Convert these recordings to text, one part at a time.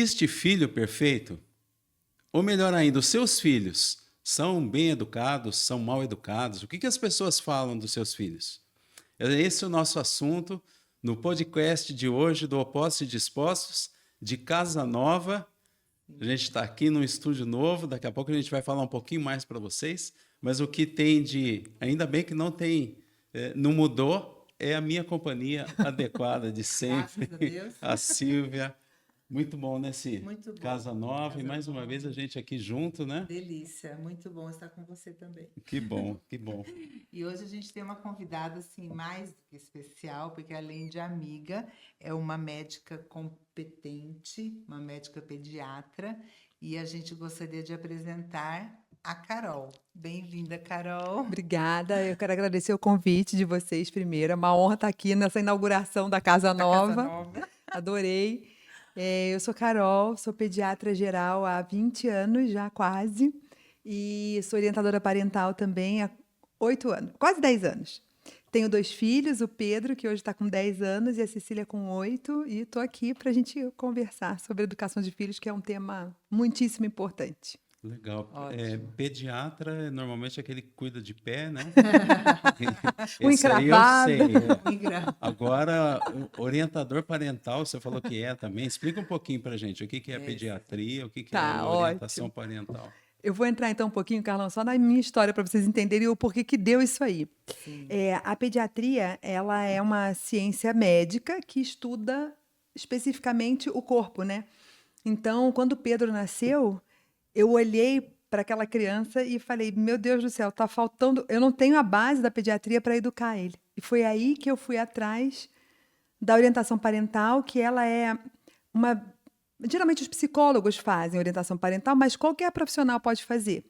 Existe filho perfeito? Ou melhor ainda, os seus filhos são bem educados, são mal educados? O que as pessoas falam dos seus filhos? Esse é o nosso assunto no podcast de hoje do Opostos e Dispostos, de Casa Nova. A gente está aqui num estúdio novo, daqui a pouco a gente vai falar um pouquinho mais para vocês, mas o que tem de... Ainda bem que não tem, não mudou, é a minha companhia adequada de sempre, Graças a Deus. a Silvia. Muito bom, né, Cí? Muito bom. Casa Nova, Casa e mais uma Nova. vez a gente aqui junto, né? Delícia, muito bom estar com você também. Que bom, que bom. E hoje a gente tem uma convidada assim mais do que especial, porque além de amiga, é uma médica competente, uma médica pediatra, e a gente gostaria de apresentar a Carol. Bem-vinda, Carol. Obrigada, eu quero agradecer o convite de vocês primeiro. É uma honra estar aqui nessa inauguração da Casa Nova. Casa Nova. Adorei. Eu sou Carol, sou pediatra geral há 20 anos já, quase. E sou orientadora parental também há 8 anos, quase 10 anos. Tenho 2 filhos, o Pedro, que hoje está com 10 anos, e a Cecília com 8. E estou aqui para a gente conversar sobre educação de filhos, que é um tema muitíssimo importante. Legal. Ótimo. Pediatra é normalmente aquele que cuida de pé, né? O Esse aí eu encravado. sei. Agora, o orientador parental, você falou que é também. Explica um pouquinho para a gente o que é pediatria, o que é Tá, orientação ótimo. parental. Eu vou entrar então um pouquinho, Carlão, só na minha história para vocês entenderem o porquê que deu isso aí. Sim. A pediatria, ela é uma ciência médica que estuda especificamente o corpo, né? Então, quando o Pedro nasceu, eu olhei para aquela criança e falei, meu Deus do céu, tá faltando, eu não tenho a base da pediatria para educar ele. E foi aí que eu fui atrás da orientação parental, que ela é uma... Geralmente os psicólogos fazem orientação parental, mas qualquer profissional pode fazer.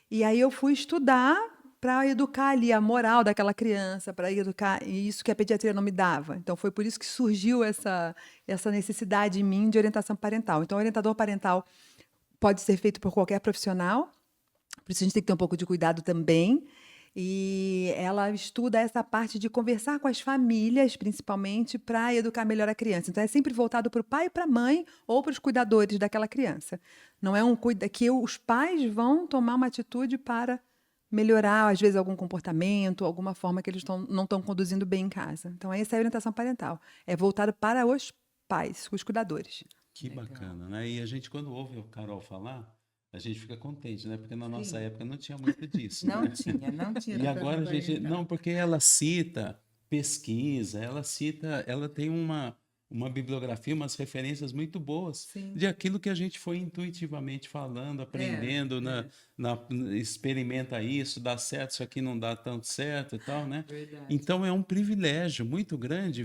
E aí eu fui estudar para educar ali a moral daquela criança, para educar isso que a pediatria não me dava. Então foi por isso que surgiu essa necessidade em mim de orientação parental. Então o orientador parental pode ser feito por qualquer profissional, por isso a gente tem que ter um pouco de cuidado também. E ela estuda essa parte de conversar com as famílias, principalmente, para educar melhor a criança. Então, é sempre voltado para o pai e para a mãe ou para os cuidadores daquela criança. Não é que os pais vão tomar uma atitude para melhorar, às vezes, algum comportamento, alguma forma que eles não estão conduzindo bem em casa. Então, essa é a orientação parental. É voltado para os pais, os cuidadores. Que Legal. bacana, né? E a gente, quando ouve o Carol falar, a gente fica contente, né? Porque na nossa Sim. época não tinha muito disso, Não né? tinha E educação agora a gente... parental. Não, porque ela cita pesquisa, ela tem uma bibliografia, umas referências muito boas Sim. de aquilo que a gente foi intuitivamente falando, aprendendo, experimenta isso, dá certo, isso aqui não dá tanto certo e tal, né? Verdade. Então é um privilégio muito grande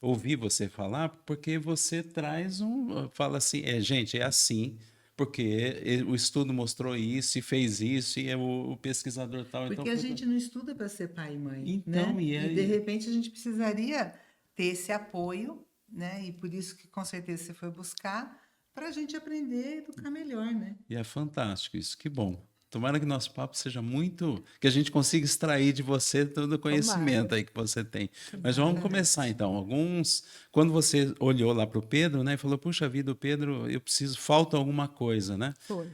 ouvir você falar, porque você fala assim, gente, é assim, porque o estudo mostrou isso e fez isso, e é o pesquisador tal. Porque Então, a gente não estuda para ser pai e mãe, Então, né? e E aí- de repente a gente precisaria ter esse apoio, né? E por isso que com certeza você foi buscar para a gente aprender a educar melhor, né? E é fantástico isso, que bom. Tomara que nosso papo seja que a gente consiga extrair de você todo o conhecimento aí que você tem. Mas vamos começar então. Quando você olhou lá para o Pedro, né, e falou, puxa vida, o Pedro, falta alguma coisa, né? Foi.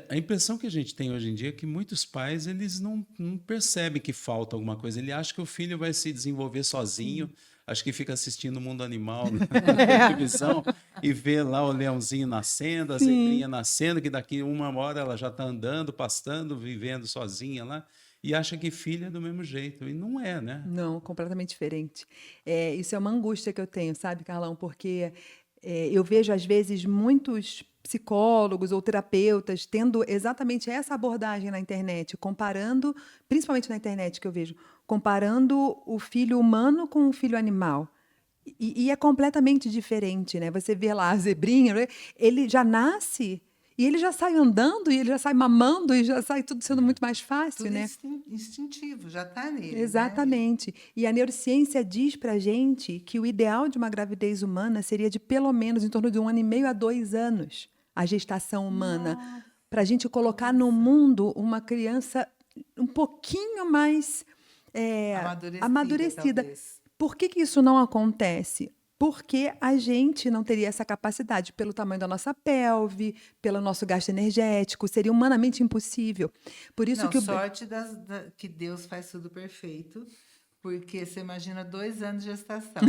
A impressão que a gente tem hoje em dia é que muitos pais, eles não percebem que falta alguma coisa. Ele acha que o filho vai se desenvolver sozinho, acho que fica assistindo o Mundo Animal na televisão e vê lá o leãozinho nascendo, a zebrinha nascendo, que daqui uma hora ela já está andando, pastando, vivendo sozinha lá, e acha que filho é do mesmo jeito. E não é, né? Não, completamente diferente. Isso é uma angústia que eu tenho, sabe, Carlão? Porque eu vejo, às vezes, muitos psicólogos ou terapeutas tendo exatamente essa abordagem na internet, comparando, principalmente na internet que eu vejo, comparando o filho humano com o filho animal. E é completamente diferente, né? Você vê lá a zebrinha, né? Ele já nasce e ele já sai andando, e ele já sai mamando, e já sai tudo sendo muito mais fácil, Tudo né? instintivo, já está nele, Exatamente. E a neurociência diz para a gente que o ideal de uma gravidez humana seria de pelo menos em torno de 1 ano e meio a 2 anos, a gestação humana, para a gente colocar no mundo uma criança um pouquinho mais Amadurecida, amadurecida. talvez. Por que isso não acontece? porque a gente não teria essa capacidade pelo tamanho da nossa pelve, pelo nosso gasto energético, seria humanamente impossível. Por isso Não, que sorte que Deus faz tudo perfeito, porque você imagina 2 anos de gestação.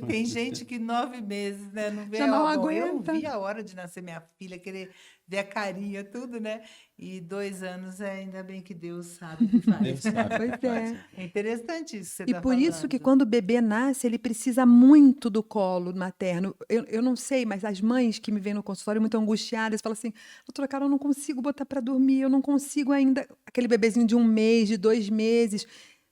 Tem gente que 9 meses, né, não vê Já não a... Bom, eu aguenta. vi a hora de nascer minha filha, querer ver a carinha, tudo, né? E 2 anos, ainda bem que Deus sabe o que faz. Deus sabe. Pois é. É interessante isso que você E está por isso que falando. quando o bebê nasce, ele precisa muito do colo materno. Eu não sei, mas as mães que me vêm no consultório muito angustiadas falam assim: doutora Carol, eu não consigo botar para dormir, eu não consigo ainda. Aquele bebezinho de 1 mês, de 2 meses.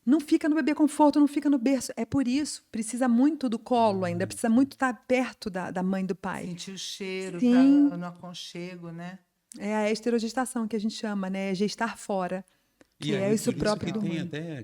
Não fica no bebê conforto, não fica no berço. É por isso, precisa muito do colo ainda, precisa muito estar perto da mãe e do pai. Sentir o cheiro, Sim. tá no aconchego, né? É a esterogestação que a gente chama, né? É gestar fora. E Que aí, é isso por próprio que do tem mundo. até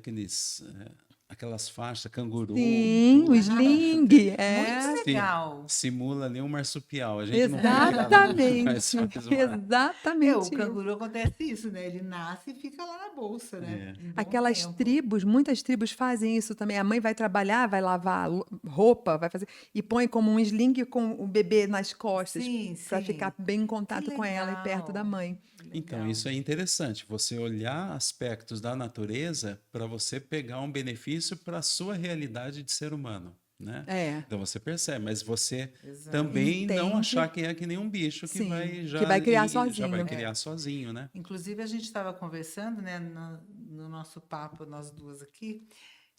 aquelas faixas, canguru, Sim, o tudo. sling. Muito legal. Simula ali um marsupial. A gente não pode tirar, Exatamente. mas faz uma... Exatamente. O canguru acontece isso, né? Ele nasce e fica lá na bolsa, né? Um bom Aquelas tempo. tribos, muitas tribos fazem isso também. A mãe vai trabalhar, vai lavar roupa, vai fazer e põe como um sling com o bebê nas costas Sim, para sim. ficar bem em contato Que com ela e perto da legal. mãe. Então, Legal. isso é interessante, você olhar aspectos da natureza para você pegar um benefício para a sua realidade de ser humano, né? É. Então você percebe, mas você Exato. também não Entende. achar que nem um bicho que Sim, vai que vai criar já vai sozinho. criar sozinho, né? Inclusive, a gente estava conversando, né, no nosso papo, nós duas aqui,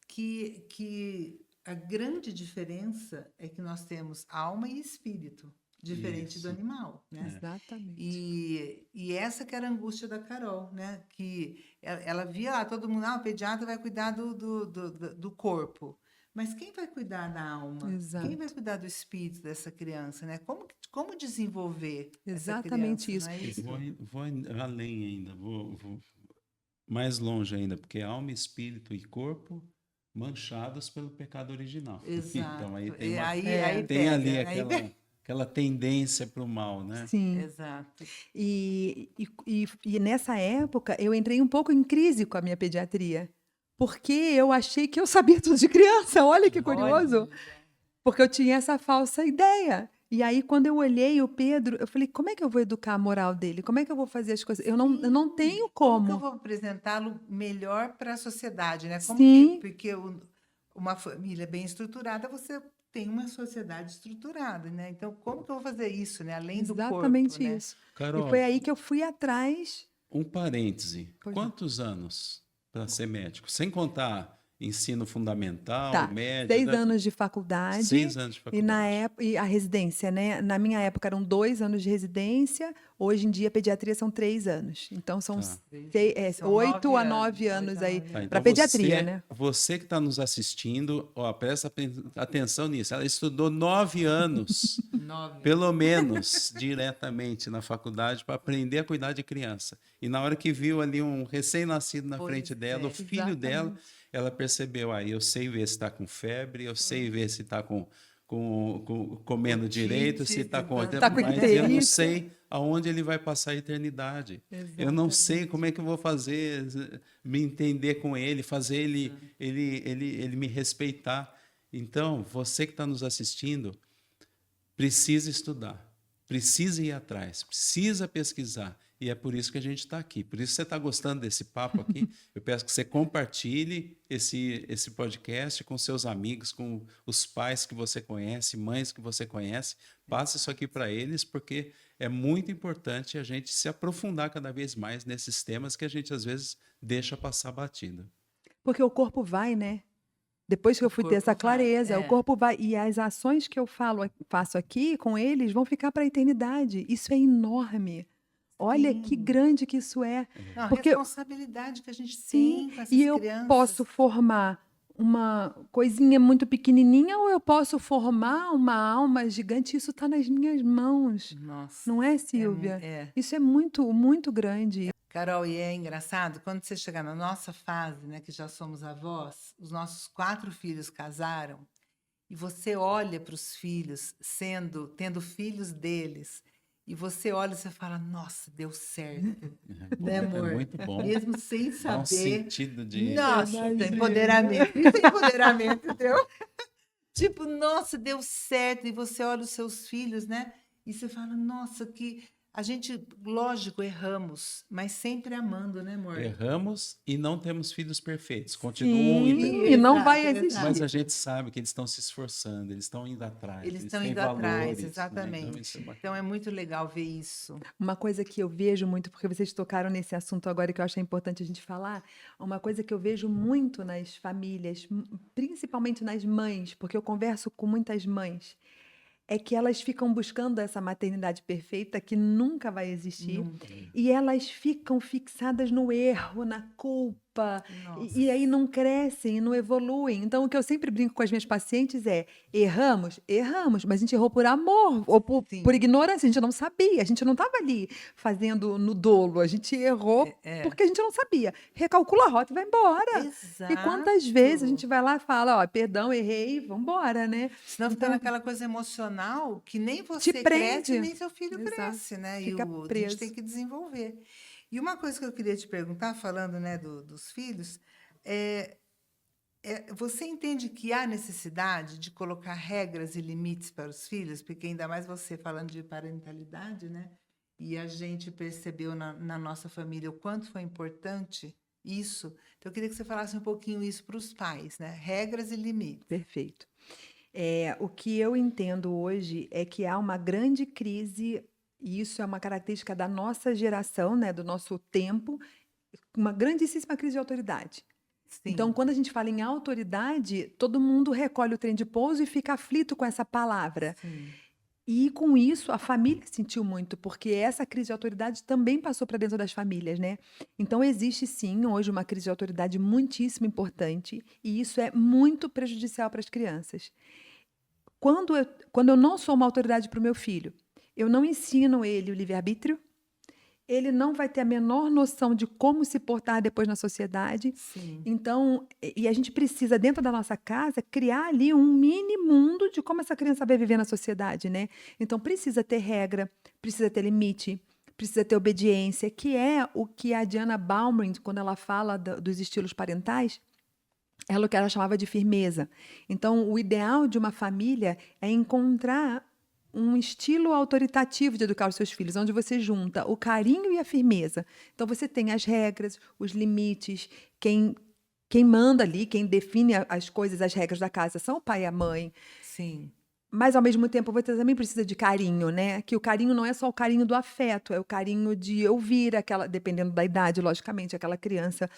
que a grande diferença é que nós temos alma e espírito, diferente do Isso. animal, né? Exatamente. E essa que era a angústia da Carol, né? Que ela via lá todo mundo, o pediatra vai cuidar do corpo. Mas quem vai cuidar da alma? Exato. Quem vai cuidar do espírito dessa criança, né? Como desenvolver Exatamente essa criança, não é E isso? vou além ainda, vou mais longe ainda, porque alma, espírito e corpo manchados pelo pecado original. Exato. Então aí E aí tem pega, ali aí aquela tendência para o mal, né? Sim. Exato. E nessa época eu entrei um pouco em crise com a minha pediatria, porque eu achei que eu sabia tudo de criança. Olha que curioso. Olha. Porque eu tinha essa falsa ideia. E aí, quando eu olhei o Pedro, eu falei, como é que eu vou educar a moral dele? Como é que eu vou fazer as coisas? Eu não tenho Como que eu como. vou apresentá-lo melhor para a sociedade, né? Sim. Porque uma família bem estruturada, você tem uma sociedade estruturada, né? Então, como que eu vou fazer isso, né? Além do corpo, Exatamente né? isso. Carol, E foi aí que eu fui atrás. um parêntese. Pois não. Quantos anos para ser médico? Sem contar ensino fundamental, Tá, médio. 6 anos de faculdade. 6 anos de faculdade. E a residência, né? Na minha época eram 2 anos de residência, hoje em dia a pediatria são 3 anos. Então são Tá. 8 a 9 anos aí Tá, então para pediatria, né? Você que está nos assistindo, ó, presta atenção nisso. Ela estudou 9 anos, 9. pelo menos, diretamente na faculdade para aprender a cuidar de criança. E na hora que viu ali um recém-nascido na Pois frente dela, é. o filho dela, ela percebeu, eu sei ver se está com febre, eu sei ver se está comendo Otite, direito, se está com... tá com Mas eu não icterícia. sei aonde ele vai passar a eternidade. Eu não sei como é que eu vou fazer, me entender com ele, fazer ele me respeitar. Então, você que está nos assistindo, precisa estudar, precisa ir atrás, precisa pesquisar. E é por isso que a gente está aqui. Por isso que você está gostando desse papo aqui. Eu peço que você compartilhe esse podcast com seus amigos, com os pais que você conhece, mães que você conhece. Passe isso aqui para eles, porque é muito importante a gente se aprofundar cada vez mais nesses temas que a gente, às vezes, deixa passar batido. Porque o corpo vai, né? Depois que eu fui ter essa corpo vai, clareza, o é. corpo vai. E as ações que eu faço aqui com eles vão ficar para a eternidade. Isso é enorme. Olha que Sim. grande que isso é. Não, a Porque- responsabilidade que a gente Sim, tem com essas e eu crianças. posso formar uma coisinha muito pequenininha ou eu posso formar uma alma gigante. Isso está nas minhas mãos. Nossa. Não é, Silvia? É. Isso é muito, muito grande. Carol, e é engraçado, quando você chegar na nossa fase, né, que já somos avós, os nossos 4 filhos casaram, e você olha para os filhos tendo filhos deles, e você olha e você fala, nossa, deu certo, né, amor? É muito bom. Mesmo sem Dá um saber. sentido de... Nossa, Imagina. empoderamento. Isso é empoderamento, entendeu? Tipo, nossa, deu certo. E você olha os seus filhos, né? E você fala, nossa, que a gente, lógico, erramos, mas sempre amando, né, amor? Erramos e não temos filhos perfeitos. Continuam Sim, e não vai Exato, existir. Mas a gente sabe que eles estão se esforçando, eles estão indo atrás, Eles eles estão têm indo atrás, valores, né? Então, exatamente. isso é bacana. Então é muito legal ver isso. Uma coisa que eu vejo muito, porque vocês tocaram nesse assunto agora que eu acho importante a gente falar, uma coisa que eu vejo muito nas famílias, principalmente nas mães, porque eu converso com muitas mães, é que elas ficam buscando essa maternidade perfeita que nunca vai existir, Nunca. e elas ficam fixadas no erro, na culpa, Nossa. e aí não crescem e não evoluem. Então, o que eu sempre brinco com as minhas pacientes é: erramos, erramos, mas a gente errou por amor ou Sim. por ignorância, a gente não sabia, a gente não estava ali fazendo no dolo, a gente errou porque a gente não sabia. Recalcula a rota e vai embora. Exato. E quantas vezes a gente vai lá e fala, ó, perdão, errei, vamos embora, né? Senão fica naquela coisa emocional que nem você Te cresce, prende. nem seu filho Exato. cresce, né? Fica A gente preso. tem que desenvolver. E uma coisa que eu queria te perguntar, falando, né, dos filhos, você entende que há necessidade de colocar regras e limites para os filhos? Porque ainda mais você falando de parentalidade, né? E a gente percebeu na nossa família o quanto foi importante isso. Então, eu queria que você falasse um pouquinho isso para os pais, né? Regras e limites. Perfeito. O que eu entendo hoje é que há uma grande crise, e isso é uma característica da nossa geração, né, do nosso tempo, uma grandíssima crise de autoridade. Sim. Então, quando a gente fala em autoridade, todo mundo recolhe o trem de pouso e fica aflito com essa palavra. Sim. E com isso, a família sentiu muito, porque essa crise de autoridade também passou para dentro das famílias, né? Então, existe sim hoje uma crise de autoridade muitíssimo importante, e isso é muito prejudicial para as crianças. Quando eu não sou uma autoridade para o meu filho, eu não ensino ele o livre-arbítrio, ele não vai ter a menor noção de como se portar depois na sociedade. Sim. Então, e a gente precisa, dentro da nossa casa, criar ali um mini mundo de como essa criança vai viver na sociedade, né? Então, precisa ter regra, precisa ter limite, precisa ter obediência, que é o que a Diana Baumrind, quando ela fala dos estilos parentais, o que ela chamava de firmeza. Então, o ideal de uma família é encontrar um estilo autoritativo de educar os seus filhos, onde você junta o carinho e a firmeza. Então, você tem as regras, os limites, quem manda ali, quem define as coisas, as regras da casa são o pai e a mãe. Sim. Mas, ao mesmo tempo, você também precisa de carinho, né? Que o carinho não é só o carinho do afeto, é o carinho de ouvir aquela, dependendo da idade, logicamente, aquela criança.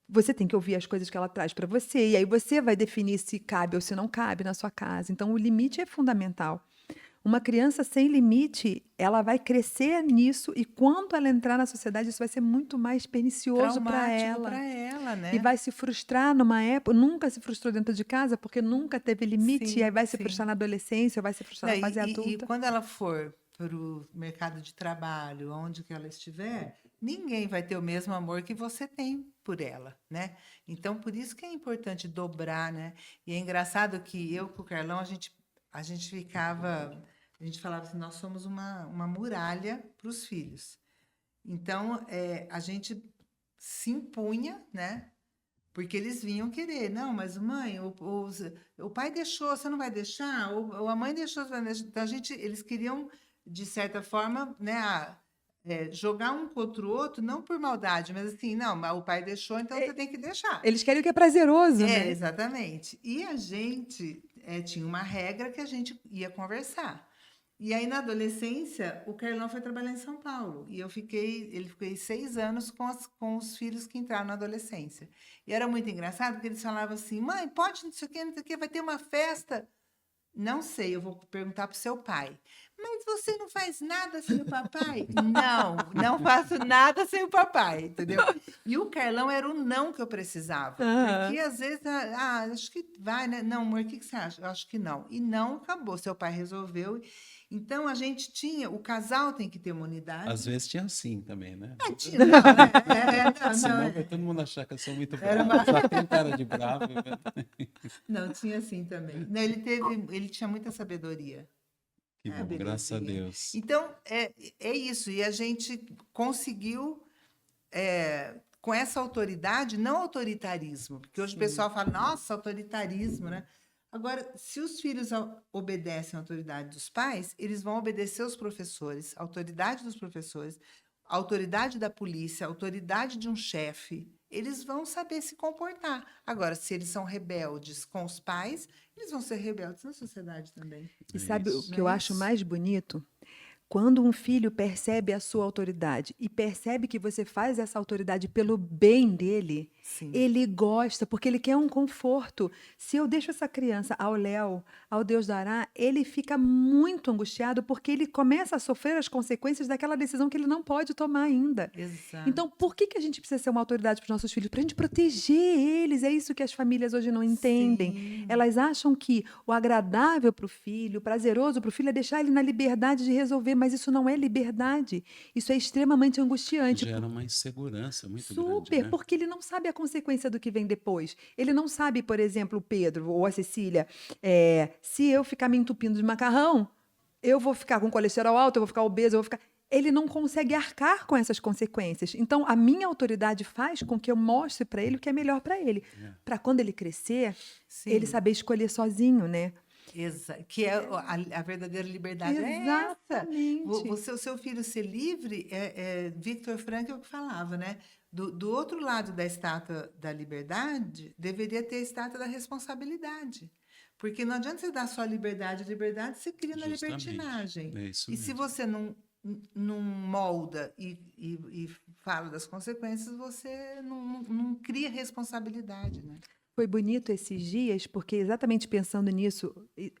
Você tem que ouvir as coisas que ela traz para você, e aí você vai definir se cabe ou se não cabe na sua casa. Então, o limite é fundamental. Uma criança sem limite, ela vai crescer nisso, e quando ela entrar na sociedade, isso vai ser muito mais pernicioso para ela. Para ela, né? E vai se frustrar numa época, nunca se frustrou dentro de casa, porque nunca teve limite, Sim, e aí vai se sim. frustrar na adolescência, vai se frustrar na fase E adulta. quando ela for para o mercado de trabalho, onde que ela estiver, ninguém vai ter o mesmo amor que você tem por ela, né? Então, por isso que é importante dobrar, né? E é engraçado que eu com o Carlão, a gente falava assim, nós somos uma muralha para os filhos. Então, a gente se impunha, né? Porque eles vinham querer. Não, mas mãe, o pai deixou, você não vai deixar? Ou a mãe deixou, você vai deixar? Então, eles queriam, de certa forma, né, jogar um contra o outro, não por maldade, mas assim, não, mas o pai deixou, então você tem que deixar. Eles querem o que é prazeroso, né? Exatamente. E a gente tinha uma regra que a gente ia conversar. E aí, na adolescência, o Carlão foi trabalhar em São Paulo. E ele ficou 6 anos com os filhos que entraram na adolescência. E era muito engraçado, porque eles falavam assim, mãe, pode, não sei o quê, vai ter uma festa. Não sei, eu vou perguntar para o seu pai. Mas você não faz nada sem o papai? Não faço nada sem o papai, entendeu? E o Carlão era o não que eu precisava. Porque, às vezes, acho que vai, né? Não, amor, o que você acha? Eu acho que não. E não, acabou. Seu pai resolveu. Então, a gente o casal tem que ter uma unidade. Às vezes tinha sim também, né? Tinha, não, né? Senão vai todo mundo achar que eu sou muito bravo. Só tem cara de bravo. Não, tinha assim também. Não, ele tinha muita sabedoria. Que bom, graças a Deus. Então, é isso. E a gente conseguiu, com essa autoridade, não autoritarismo, porque hoje o pessoal fala, nossa, autoritarismo, né? Agora, se os filhos obedecem à autoridade dos pais, eles vão obedecer aos professores, à autoridade dos professores, à autoridade da polícia, à autoridade de um chefe. Eles vão saber se comportar. Agora, se eles são rebeldes com os pais, eles vão ser rebeldes na sociedade também. E É sabe o isso. que Não eu é acho isso? mais bonito? Quando um filho percebe a sua autoridade e percebe que você faz essa autoridade pelo bem dele, Sim. ele gosta, porque ele quer um conforto. Se eu deixo essa criança ao léu, ao Deus dará, ele fica muito angustiado porque ele começa a sofrer as consequências daquela decisão que ele não pode tomar ainda. Exato. Então, por que a gente precisa ser uma autoridade para os nossos filhos? Para a gente proteger eles. É isso que as famílias hoje não entendem. Sim. Elas acham que o agradável para o filho, o prazeroso para o filho é deixar ele na liberdade de resolver, mas isso não é liberdade. Isso é extremamente angustiante. Gera uma insegurança muito Super, grande, né? porque ele não sabe a consequência do que vem depois. Ele não sabe, por exemplo, o Pedro ou a Cecília, se eu ficar me entupindo de macarrão, eu vou ficar com colesterol alto, eu vou ficar obeso, eu vou ficar. Ele não consegue arcar com essas consequências. Então, a minha autoridade faz com que eu mostre para ele o que é melhor para ele. Para quando ele crescer, Sim. ele saber escolher sozinho, né? Que é a verdadeira liberdade é essa. Exatamente. O seu filho ser livre, Viktor Frankl que falava, né? Do outro lado da estátua da liberdade, deveria ter a estátua da responsabilidade. Porque não adianta você dar só a liberdade se cria na Justamente. libertinagem. É isso E se mesmo. você não molda e fala das consequências, você não cria responsabilidade, né? Foi bonito esses dias, porque exatamente pensando nisso,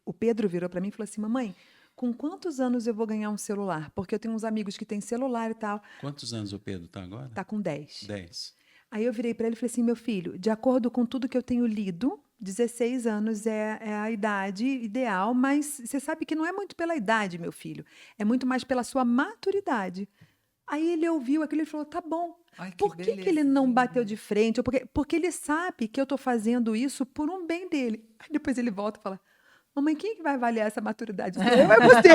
o Pedro virou para mim e falou assim: mamãe, com quantos anos eu vou ganhar um celular? Porque eu tenho uns amigos que têm celular e tal. Quantos anos o Pedro está agora? Tá com 10. 10. Aí eu virei para ele e falei assim: meu filho, de acordo com tudo que eu tenho lido, 16 anos é a idade ideal, mas você sabe que não é muito pela idade, meu filho. É muito mais pela sua maturidade. Aí ele ouviu aquilo e falou: tá bom. Ai, que Por que ele não belezinha. bateu de frente? Ou porque ele sabe que eu estou fazendo isso por um bem dele. Aí depois ele volta e fala: mamãe, quem que vai avaliar essa maturidade? Eu é você.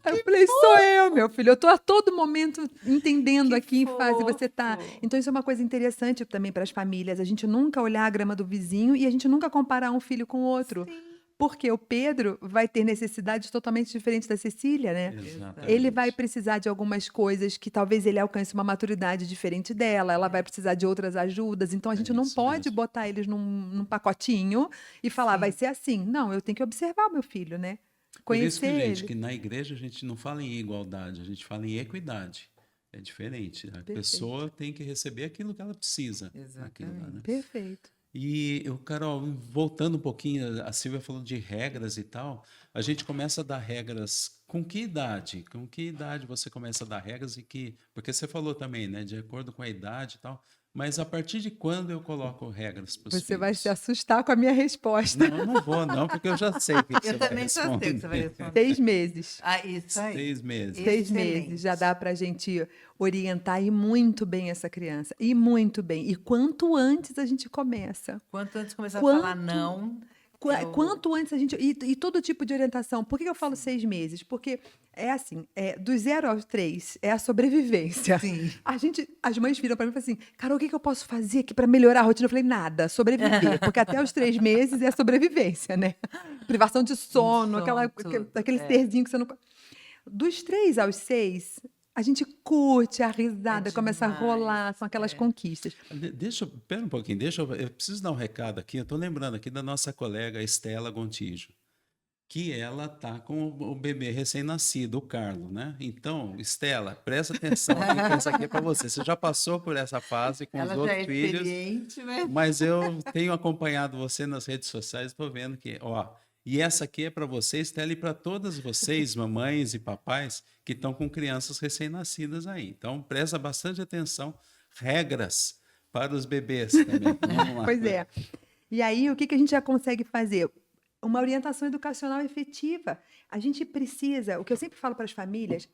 Aí eu falei: sou eu, meu filho. Eu estou a todo momento entendendo Que aqui em fase você está. fofo. Então, isso é uma coisa interessante também para as famílias. A gente nunca olhar a grama do vizinho e a gente nunca comparar um filho com o outro. Sim. Porque o Pedro vai ter necessidades totalmente diferentes da Cecília, né? Exatamente. Ele vai precisar de algumas coisas que talvez ele alcance uma maturidade diferente dela, ela vai precisar de outras ajudas. Então, a gente não isso pode mesmo. botar eles num pacotinho e falar: vai ser assim. Não, eu tenho que observar o meu filho, né? Por isso que, Conhecer gente, ele. que na igreja a gente não fala em igualdade, a gente fala em equidade. É diferente. A pessoa tem que receber aquilo que ela precisa. Naquilo lá, né? Perfeito. E eu, Carol, voltando um pouquinho, a Silvia falou de regras e tal. A gente começa a dar regras com que idade? Com que idade você começa a dar regras e que... Porque você falou também, né? De acordo com a idade e tal. Mas a partir de quando eu coloco regras para os filhos? Você vai se assustar com a minha resposta. Não, eu não vou, não, porque eu já sei o que você Eu vai também já sei o que você vai responder. responder. 6 meses. Ah, isso aí. 6 meses. 6 Excelente. meses já dá para a gente orientar e muito bem essa criança. E muito bem. E quanto antes a gente começa. Quanto antes começar a falar Quanto- não, Quanto antes a gente. E todo tipo de orientação. Por que eu falo 6 meses? Porque é assim: dos 0 aos 3 é a sobrevivência. sim. As mães viram para mim e falam assim: Carol, o que eu posso fazer aqui para melhorar a rotina? Eu falei: nada, sobreviver. Porque até os 3 meses é sobrevivência, né? Privação de sono, tudo, aquele serzinho que você não. Dos 3 aos 6, a gente curte a risada, começa a demais, rolar, são aquelas conquistas. Pera um pouquinho, eu preciso dar um recado aqui. Eu estou lembrando aqui da nossa colega Estela Gontijo, que ela tá com o bebê recém-nascido, o Carlos, né? Então, Estela, presta atenção aqui, que essa aqui é para você. Você já passou por essa fase com Ela os já outros é filhos, experiente, né? mas eu tenho acompanhado você nas redes sociais, estou vendo que, ó, e essa aqui é para você, Estela, e para todas vocês, mamães e papais, que estão com crianças recém-nascidas aí. Então, presta bastante atenção, regras para os bebês também. Vamos lá. Pois é. E aí, o que a gente já consegue fazer? Uma orientação educacional efetiva. A gente precisa, o que eu sempre falo para as famílias,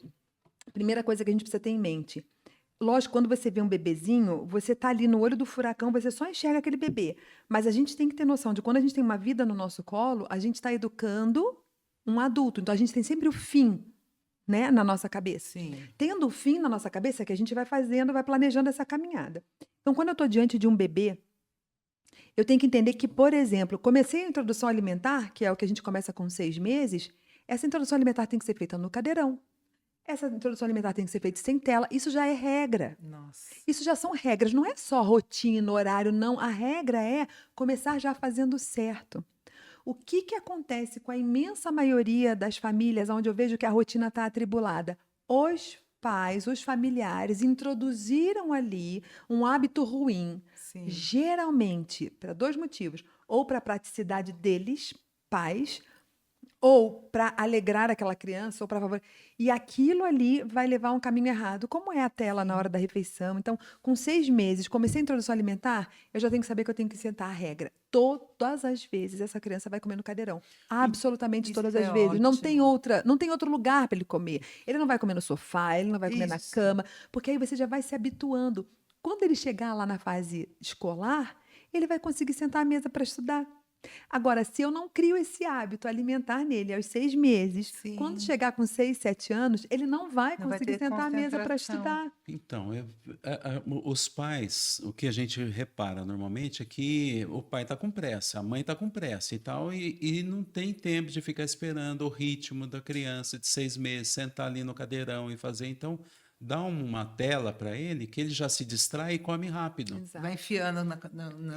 a primeira coisa que a gente precisa ter em mente. Lógico, quando você vê um bebezinho, você está ali no olho do furacão, você só enxerga aquele bebê. Mas a gente tem que ter noção de quando a gente tem uma vida no nosso colo, a gente está educando um adulto. Então, a gente tem sempre o fim, né, na nossa cabeça. Sim. Tendo o fim na nossa cabeça, é que a gente vai fazendo, vai planejando essa caminhada. Então, quando eu estou diante de um bebê, Eu tenho que entender que, por exemplo, comecei a introdução alimentar, que é o que a gente começa com 6 meses, essa introdução alimentar tem que ser feita no cadeirão. Essa introdução alimentar tem que ser feita sem tela. Isso já é regra. Nossa. Isso já são regras, não é só rotina, horário, não. A regra é começar já fazendo certo. O que acontece com a imensa maioria das famílias onde eu vejo que a rotina está atribulada? Os pais, os familiares introduziram ali um hábito ruim, Sim. geralmente para 2 motivos. Ou para a praticidade deles, pais, ou para alegrar aquela criança, ou para favor. E aquilo ali vai levar a um caminho errado. Como é a tela na hora da refeição? Então, com 6 meses, comecei a introdução alimentar, eu já tenho que saber que eu tenho que sentar a regra. Todas as vezes essa criança vai comer no cadeirão. Absolutamente Isso todas é as vezes. Não tem ótimo. não tem outro lugar para ele comer. Ele não vai comer no sofá, ele não vai comer na Isso. cama, porque aí você já vai se habituando. Quando ele chegar lá na fase escolar, ele vai conseguir sentar à mesa para estudar. Agora, se eu não crio esse hábito alimentar nele aos 6 meses, quando Sim. chegar com 6, 7 anos, ele não vai Não vai conseguir ter sentar à mesa para concentração. estudar. Então, os pais, o que a gente repara normalmente é que o pai está com pressa, a mãe está com pressa e tal, e não tem tempo de ficar esperando o ritmo da criança de 6 meses, sentar ali no cadeirão e fazer. Então, dá uma tela para ele que ele já se distrai e come rápido. Exato. Vai enfiando na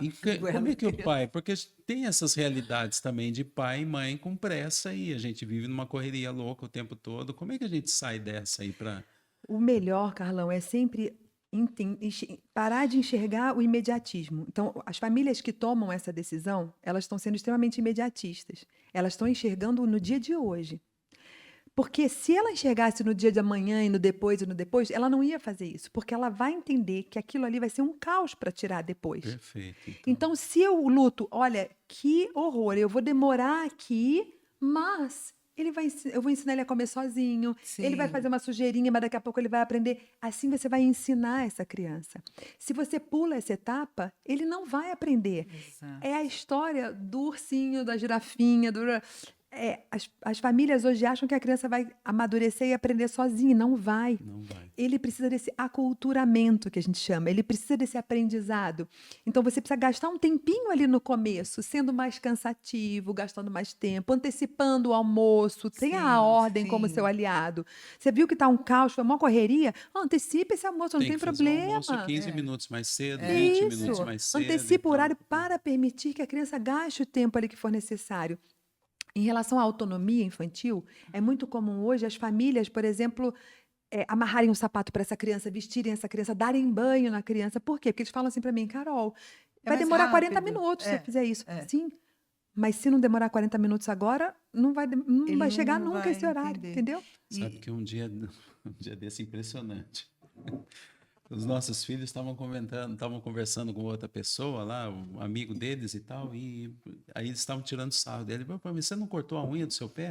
E goela como é que o inteira. pai? Porque tem essas realidades também de pai e mãe com pressa e a gente vive numa correria louca o tempo todo. Como é que a gente sai dessa aí para. O melhor, Carlão, é sempre parar de enxergar o imediatismo. Então, as famílias que tomam essa decisão, elas estão sendo extremamente imediatistas. Elas estão enxergando no dia de hoje. Porque se ela enxergasse no dia de amanhã e no depois, ela não ia fazer isso. Porque ela vai entender que aquilo ali vai ser um caos para tirar depois. Perfeito. Então, se eu luto, olha, que horror, eu vou demorar aqui, mas eu vou ensinar ele a comer sozinho, ele vai Sim. fazer uma sujeirinha, mas daqui a pouco ele vai aprender. Assim você vai ensinar essa criança. Se você pula essa etapa, ele não vai aprender. Exato. É a história do ursinho, da girafinha, as famílias hoje acham que a criança vai amadurecer e aprender sozinha. Não vai. Não vai. Ele precisa desse aculturamento que a gente chama. Ele precisa desse aprendizado. Então, você precisa gastar um tempinho ali no começo, sendo mais cansativo, gastando mais tempo, antecipando o almoço. Tenha a Sim, ordem como sim. seu aliado. Você viu que está um caos, foi uma correria? Antecipe esse almoço, não tem Tem que fazer o problema. almoço 15 É. minutos mais cedo, É. 20 Isso. minutos mais cedo. Antecipa o e tal. horário para permitir que a criança gaste o tempo ali que for necessário. Em relação à autonomia infantil, é muito comum hoje as famílias, por exemplo, amarrarem um sapato para essa criança, vestirem essa criança, darem banho na criança. Por quê? Porque eles falam assim para mim, Carol, vai mais demorar 40 rápido. minutos se É, eu fizer isso. é. Sim, mas se não demorar 40 minutos agora, não vai Ele chegar não nunca vai esse horário, entender. entendeu? Sabe que um dia desse impressionante. Os nossos filhos estavam conversando com outra pessoa lá, um amigo deles e tal, e aí eles estavam tirando sarro dele. Para mim, você não cortou a unha do seu pé?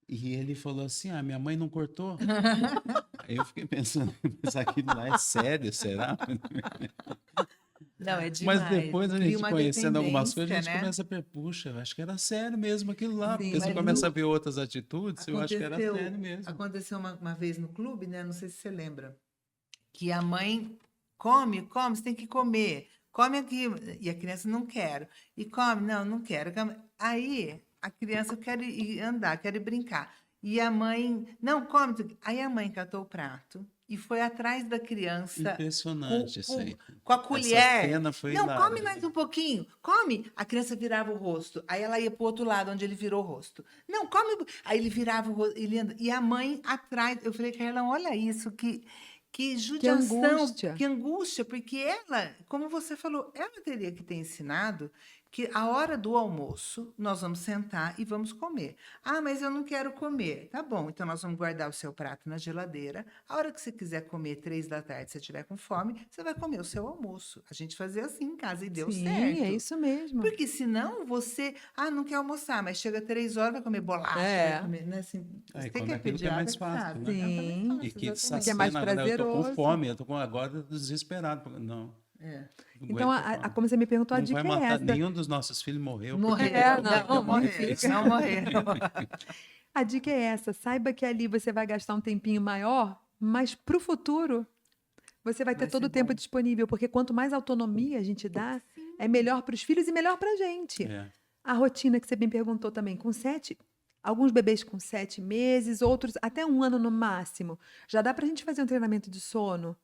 E ele falou assim: ah, minha mãe não cortou. Aí eu fiquei pensando, mas aquilo lá é sério, será? Não, é demais. Mas depois a Cria gente uma conhecendo algumas coisas, a gente dependência, né? começa a pensar, puxa, eu acho que era sério mesmo aquilo lá, Sim, porque você mas começa a ver outras atitudes, eu acho que era Aconteceu, sério mesmo. aconteceu uma vez no clube, né? Não sei se você lembra, que a mãe come, você tem que comer. Come aqui. E a criança não quer. E come, não quero. Aí a criança quer ir andar, quer ir brincar. E a mãe, não, come. Aí a mãe catou o prato e foi atrás da criança Impressionante isso aí. com a Essa colher. cena foi Não, hilária. come mais um pouquinho. Come. A criança virava o rosto. Aí ela ia para o outro lado, onde ele virou o rosto. Não, come. Aí ele virava o rosto. E a mãe atrás. Eu falei, Carlão, olha isso, que judiação, que angústia, porque ela, como você falou, ela teria que ter ensinado que a hora do almoço nós vamos sentar e vamos comer. Ah, mas eu não quero comer. Tá bom, então nós vamos guardar o seu prato na geladeira. A hora que você quiser comer 3 da tarde, se você estiver com fome, você vai comer o seu almoço. A gente fazia assim em casa e deu Sim, certo. é isso mesmo. Porque senão você, não quer almoçar, mas chega 3 horas, vai comer bolacha, vai comer, né? Assim, Aí, você come que é aquilo que é pediatra mais que fácil, sabe. né? Sim. E que exatamente. Que é mais saciando, né? Eu tô com prazeroso. fome, eu tô agora desesperado. Não. É. não Então, aguento fome. como você me perguntou, a Não vai dica é matar, essa. nenhum dos nossos filhos morreu. Morrer, porque não morrer, fica. não morrer. A dica é essa: saiba que ali você vai gastar um tempinho maior, mas para o futuro você vai ter Vai todo ser o tempo bom. disponível, porque quanto mais autonomia a gente dá, É melhor para os filhos e melhor para a gente. É. A rotina que você bem perguntou também, com 7, alguns bebês com 7 meses, outros até 1 ano no máximo. Já dá para a gente fazer um treinamento de sono?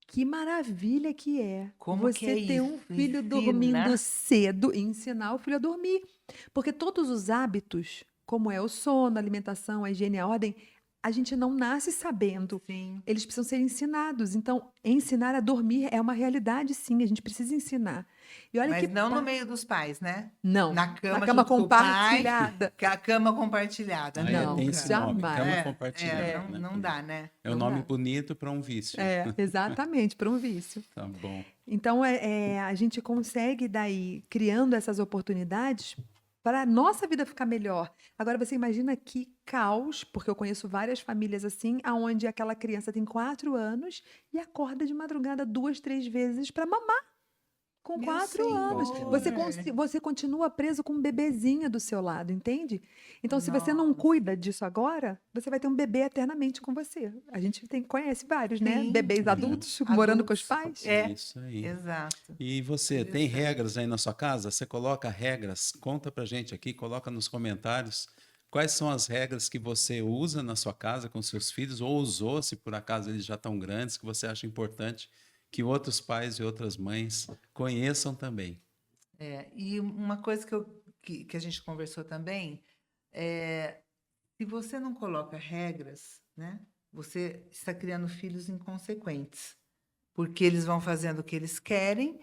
Que maravilha que é Como que você é ter um isso? filho Ensina. dormindo cedo e ensinar o filho a dormir. Porque todos os hábitos, como é o sono, a alimentação, a higiene, a ordem, a gente não nasce sabendo. Sim. Eles precisam ser ensinados. Então, ensinar a dormir é uma realidade, sim. A gente precisa ensinar. E olha Mas que não no meio dos pais, né? Não. Na cama, Na cama junto com o pai, compartilhada. que é a cama compartilhada. Aí Não, tem Nunca. esse nome, jamais. cama É, compartilhada. né? não dá, né? É um Não nome dá. bonito para um vício. É, exatamente, para um vício. Tá bom. Então, a gente consegue daí, criando essas oportunidades, para a nossa vida ficar melhor. Agora, você imagina que caos, porque eu conheço várias famílias assim, onde aquela criança tem 4 anos e acorda de madrugada 2, 3 vezes para mamar. Com Meu 4 anos. Senhor. Você continua preso com um bebezinho do seu lado, entende? Então, se você não Nossa. cuida disso agora, você vai ter um bebê eternamente com você. A gente conhece vários, né? Sim, Bebês sim. adultos morando com os Adultos. pais. É. Isso aí. Exato. E você, tem Interessante. regras aí na sua casa? Você coloca regras? Conta pra gente aqui, coloca nos comentários. Quais são as regras que você usa na sua casa com seus filhos, ou usou, se por acaso eles já estão grandes, que você acha importante que outros pais e outras mães conheçam também? E uma coisa que a gente conversou também é, se você não coloca regras, né, você está criando filhos inconsequentes, porque eles vão fazendo o que eles querem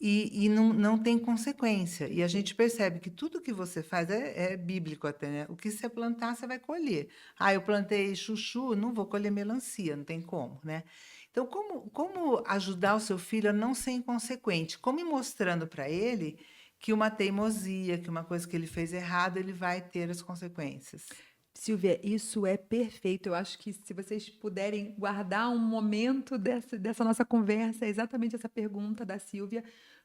e não tem consequência. E a gente percebe que tudo que você faz é bíblico até, né? O que você plantar, você vai colher. Ah, eu plantei chuchu, não vou colher melancia, não tem como, né? Então, como ajudar o seu filho a não ser inconsequente? Como ir mostrando para ele que uma teimosia, que uma coisa que ele fez errado, ele vai ter as consequências. Silvia, isso é perfeito. Eu acho que se vocês puderem guardar um momento dessa nossa conversa, é exatamente essa pergunta da Silvia,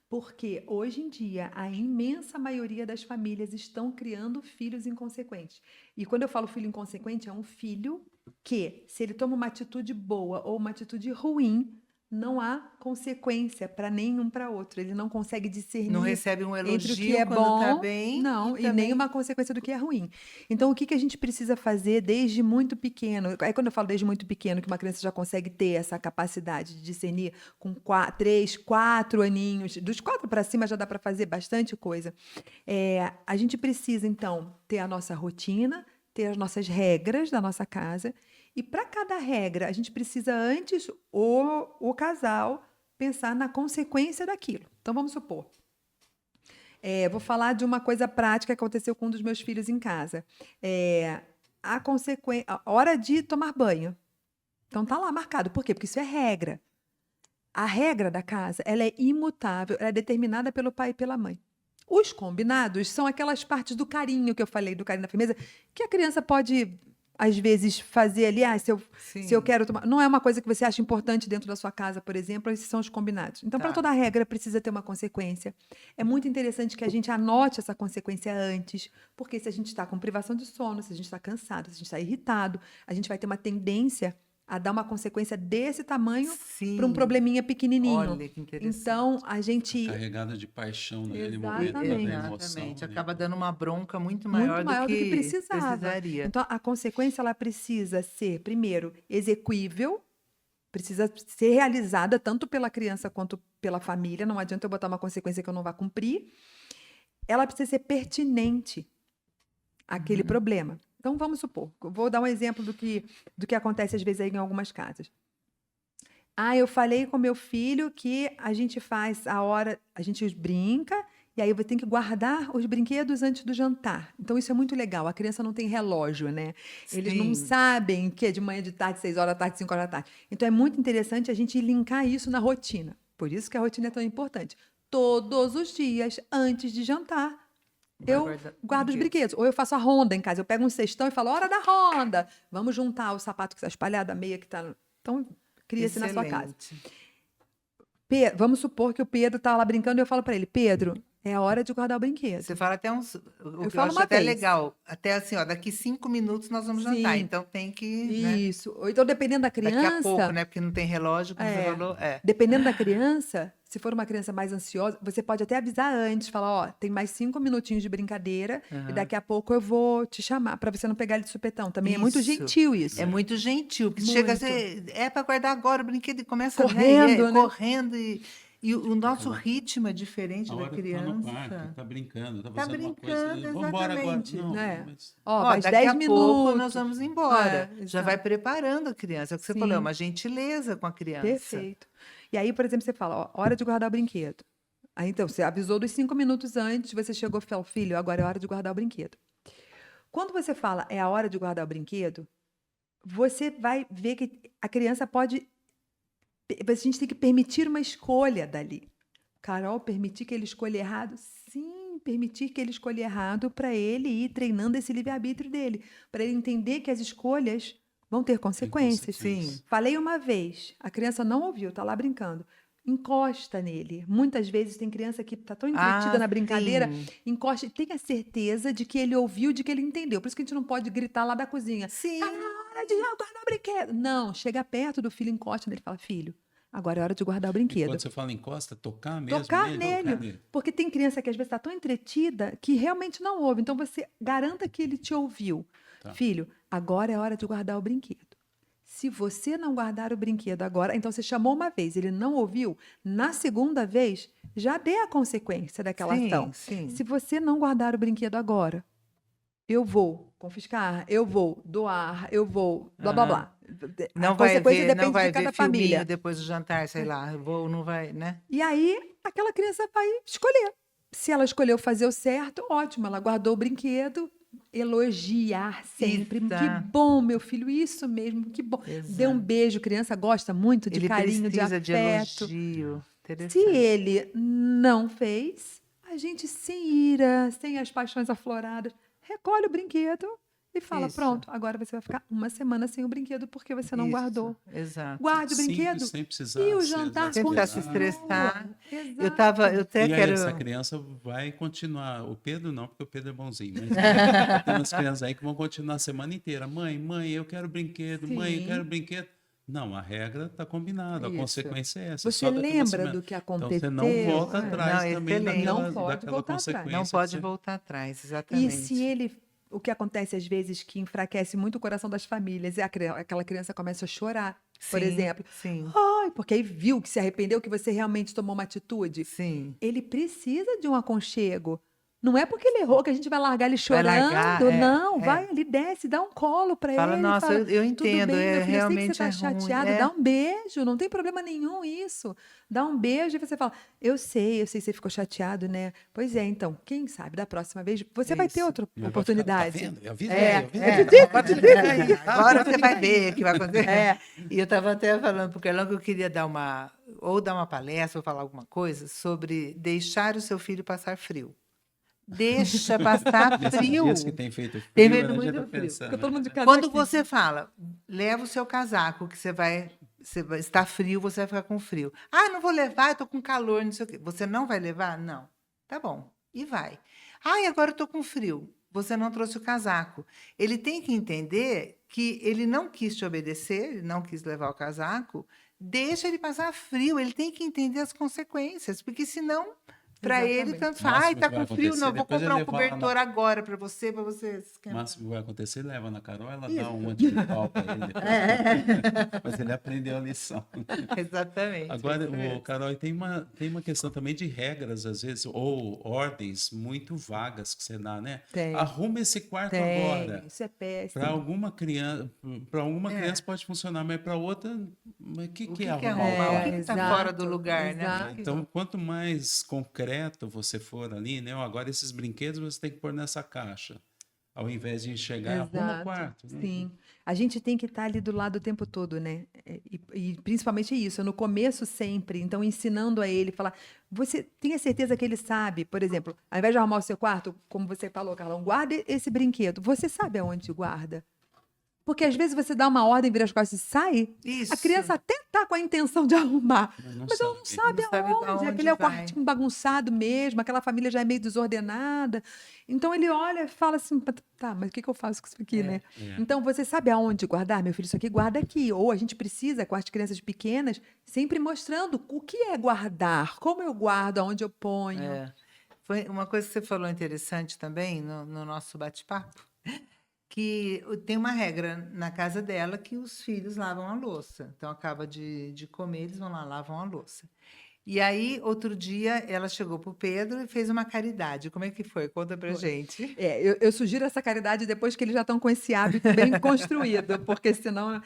porque hoje em dia a imensa maioria das famílias estão criando filhos inconsequentes. E quando eu falo filho inconsequente, é um filho que, se ele toma uma atitude boa ou uma atitude ruim, não há consequência para nenhum para outro. Ele não consegue discernir Não recebe um entre o que elogio é quando está bom, bem não, e também nenhuma consequência do que é ruim. Então, o que a gente precisa fazer desde muito pequeno? Aí, quando eu falo desde muito pequeno, que uma criança já consegue ter essa capacidade de discernir com 3, 4 aninhos, dos 4 para cima já dá para fazer bastante coisa. A gente precisa, então, ter a nossa rotina, ter as nossas regras da nossa casa. E para cada regra, a gente precisa antes, o casal, pensar na consequência daquilo. Então, vamos supor. Vou falar de uma coisa prática que aconteceu com um dos meus filhos em casa. A hora de tomar banho. Então, tá lá marcado. Por quê? Porque isso é regra. A regra da casa, ela é imutável, ela é determinada pelo pai e pela mãe. Os combinados são aquelas partes do carinho que eu falei, do carinho da firmeza, que a criança pode, às vezes, fazer ali, se eu quero tomar. Não é uma coisa que você acha importante dentro da sua casa, por exemplo, esses são os combinados. Então, para toda regra, precisa ter uma consequência. É muito interessante que a gente anote essa consequência antes, porque se a gente está com privação de sono, se a gente está cansado, se a gente está irritado, a gente vai ter uma tendência a dar uma consequência desse tamanho para um probleminha pequenininho. Olha que interessante. Então, a gente... Carregada de paixão naquele Exatamente. momento, da emoção. Exatamente. né? Acaba dando uma bronca muito maior do que precisava. precisaria. Então, a consequência ela precisa ser, primeiro, execuível, precisa ser realizada tanto pela criança quanto pela família. Não adianta eu botar uma consequência que eu não vá cumprir. Ela precisa ser pertinente àquele problema. Então, vamos supor, vou dar um exemplo do que acontece às vezes aí em algumas casas. Eu falei com meu filho que a gente faz a gente brinca, e aí eu tenho que guardar os brinquedos antes do jantar. Então, isso é muito legal. A criança não tem relógio, né? Eles não sabem que é de manhã, de tarde, 6 horas da tarde, 5 horas da tarde. Então, é muito interessante a gente linkar isso na rotina. Por isso que a rotina é tão importante. Todos os dias, antes de jantar, eu guardo os brinquedos. Ou eu faço a ronda em casa. Eu pego um cestão e falo, hora da ronda. Vamos juntar o sapato que está espalhado, a meia que está... Então, cria-se na sua casa. Vamos supor que o Pedro está lá brincando e eu falo para ele, Pedro, é a hora de guardar o brinquedo. Você fala até uns. O Eu que eu falo acho uma até vez. legal. Até assim, ó, daqui 5 minutos nós vamos jantar. Sim. Então tem que, né? Isso. Ou então, dependendo da Daqui a pouco, criança, né? Porque não tem relógio, como você falou. dependendo da criança, se for uma criança mais ansiosa, você pode até avisar antes, falar, ó, tem mais 5 minutinhos de brincadeira e daqui a pouco eu vou te chamar, para você não pegar ele de supetão. Também é muito Isso. gentil isso. É muito gentil, porque Muito. chega a ser. É para guardar agora o brinquedo e começa Correndo, né? correndo. E o nosso ritmo é diferente A da hora que tá no criança. quarto, tá brincando, tá Tá fazendo uma brincando, coisa. Vamos embora agora. exatamente. Não, É. mas Ó, Ó, mais daqui 10 a minutos. pouco nós vamos embora. É, Já exato. vai preparando a criança. É o que você falou, é Sim. uma gentileza com a criança. Perfeito. E aí, por exemplo, você fala, ó, hora de guardar o brinquedo. Aí, então, você avisou dos 5 minutos antes, você chegou e falou, filho, agora é hora de guardar o brinquedo. Quando você fala, é a hora de guardar o brinquedo, você vai ver que a criança pode... A gente tem que permitir uma escolha dali. Carol, permitir que ele escolha errado? Sim, permitir que ele escolha errado para ele ir treinando esse livre-arbítrio dele. Para ele entender que as escolhas vão ter consequências. consequências. Sim. Falei uma vez, a criança não ouviu, tá lá brincando. Encosta nele. Muitas vezes tem criança que tá tão entretida na brincadeira, sim. encosta e tenha certeza de que ele ouviu, de que ele entendeu. Por isso que a gente não pode gritar lá da cozinha. Sim. Tá na hora de guardar o brinquedo. Não, chega perto do filho, encosta nele e fala, filho, agora é hora de guardar o e brinquedo. quando você fala encosta, tocar mesmo Tocar nele? nele. Porque tem criança que às vezes está tão entretida que realmente não ouve. Então você garanta que ele te ouviu. Tá. Filho, agora é hora de guardar o brinquedo. Se você não guardar o brinquedo agora, então você chamou uma vez, ele não ouviu, na segunda vez, já dê a consequência daquela Sim, ação. sim. Se você não guardar o brinquedo agora, eu vou confiscar, eu vou doar, eu vou blá blá blá. Não A vai consequência ver, depende não vai de cada ver filminho família. depois do jantar, sei lá. Vou, não vai, né? E aí, aquela criança vai escolher. Se ela escolheu fazer o certo, ótimo, ela guardou o brinquedo. Elogiar sempre. Isso. Que bom, meu filho, isso mesmo, que bom. Dê um beijo, criança gosta muito de Ele carinho, de precisa de afeto. elogio. Se Interessante. ele não fez, a gente sem ira, sem as paixões afloradas, recolhe o brinquedo e fala, Isso. pronto, agora você vai ficar uma semana sem o brinquedo porque você não Isso, guardou. Exato. Guarde o Simples, brinquedo sem precisar e o se jantar Sem precisar se continua. estressar. Exato. Eu até E aí, quero. essa criança vai continuar. O Pedro não, porque o Pedro é bonzinho. Mas tem umas crianças aí que vão continuar a semana inteira. Mãe, eu quero brinquedo. Mãe, eu Sim. quero brinquedo. Não, a regra está combinada. A Isso. consequência é essa. Você só daqui a uma lembra semana. do que Então aconteceu? você não volta É. atrás Não, também excelente. daquela, Não pode daquela voltar atrás. consequência. Não pode que você- voltar atrás, E exatamente. se ele. O que acontece às vezes que enfraquece muito o coração das famílias, aquela criança começa a chorar, por Sim, exemplo. Sim, Ai, porque aí viu que se arrependeu, que você realmente tomou uma atitude. sim. Ele precisa de um aconchego. Não é porque ele errou que a gente vai largar ele Vai chorando. largar, não, é. vai ali, desce, dá um colo pra Fala, ele. nossa, fala, eu tudo entendo, bem, meu filho, eu sei que realmente você tá é ruim. chateado, É. dá um beijo, não tem problema nenhum isso. Dá um beijo e você fala, eu sei que você ficou chateado, né? Pois é, então, quem sabe, da próxima vez, você vai ter Isso. outra Não vai oportunidade. Ficar, tá vendo? Eu avisei, É, eu avisei. Agora você vai ver o que vai acontecer. É. E eu estava até falando para o Carlão que eu queria dar uma palestra ou falar alguma coisa sobre deixar o seu filho passar frio. Deixa passar Nesses frio. dias que tem feito frio, Tem feito a gente muito tá frio. pensando, Fica todo mundo de né? casaco. Quando você fala, leva o seu casaco, que você vai estar frio, você vai ficar com frio. Ah, não vou levar, eu estou com calor, não sei o quê. Você não vai levar? Não. Tá bom. E vai. Ah, e agora eu estou com frio. Você não trouxe o casaco. Ele tem que entender que ele não quis te obedecer, ele não quis levar o casaco. Deixa ele passar frio. Ele tem que entender as consequências, porque senão, para ele, Exatamente. tanto faz. Ai, Máximo tá que vai com frio, não, acontecer, vou depois comprar um ele fala, cobertor agora para você O esquentar. máximo que vai acontecer, leva na Carol, ela Isso. dá um antigripal para ele. depois. Mas ele aprendeu a lição. Exatamente. Agora, isso mesmo. Carol, e tem uma questão também de regras, às vezes, ou ordens muito vagas que você dá, né? Tem. Arruma esse quarto Tem, agora. isso é péssimo. Para alguma criança, É. criança pode funcionar, mas para outra, mas o que, O que que é que é arrumar o arrumar? O quarto? que está exato, fora do lugar, né? exato. Então, quanto mais concreto você for ali, né? Ó, agora esses brinquedos você tem que pôr nessa caixa, ao invés de enxergar, arruma o Exato, quarto. Né? sim. A gente tem que estar ali do lado o tempo todo, né? E principalmente isso, no começo sempre. Então, ensinando a ele, falar, você tenha certeza que ele sabe, por exemplo, ao invés de arrumar o seu quarto, como você falou, Carlão, guarde esse brinquedo. Você sabe aonde guarda? Porque às vezes você dá uma ordem, vira as costas e sai, Isso. a criança até tá com a intenção de arrumar, mas ela não sabe Não sabe aonde. aonde Aquele é o vai. quartinho bagunçado mesmo, aquela família já é meio desordenada. Então ele olha e fala assim, tá, mas o que que eu faço com isso aqui, né? Então você sabe aonde guardar? Meu filho, isso aqui guarda aqui. Ou a gente precisa, com as crianças pequenas, sempre mostrando o que é guardar, como eu guardo, aonde eu ponho. É. Foi uma coisa que você falou interessante também no nosso bate-papo, que tem uma regra na casa dela que os filhos lavam a louça. Então, acaba de comer, eles vão lá, lavam a louça. E aí, outro dia, ela chegou para o Pedro e fez uma caridade. Como é que foi? Conta pra gente. Eu sugiro essa caridade depois que eles já estão com esse hábito bem construído, porque senão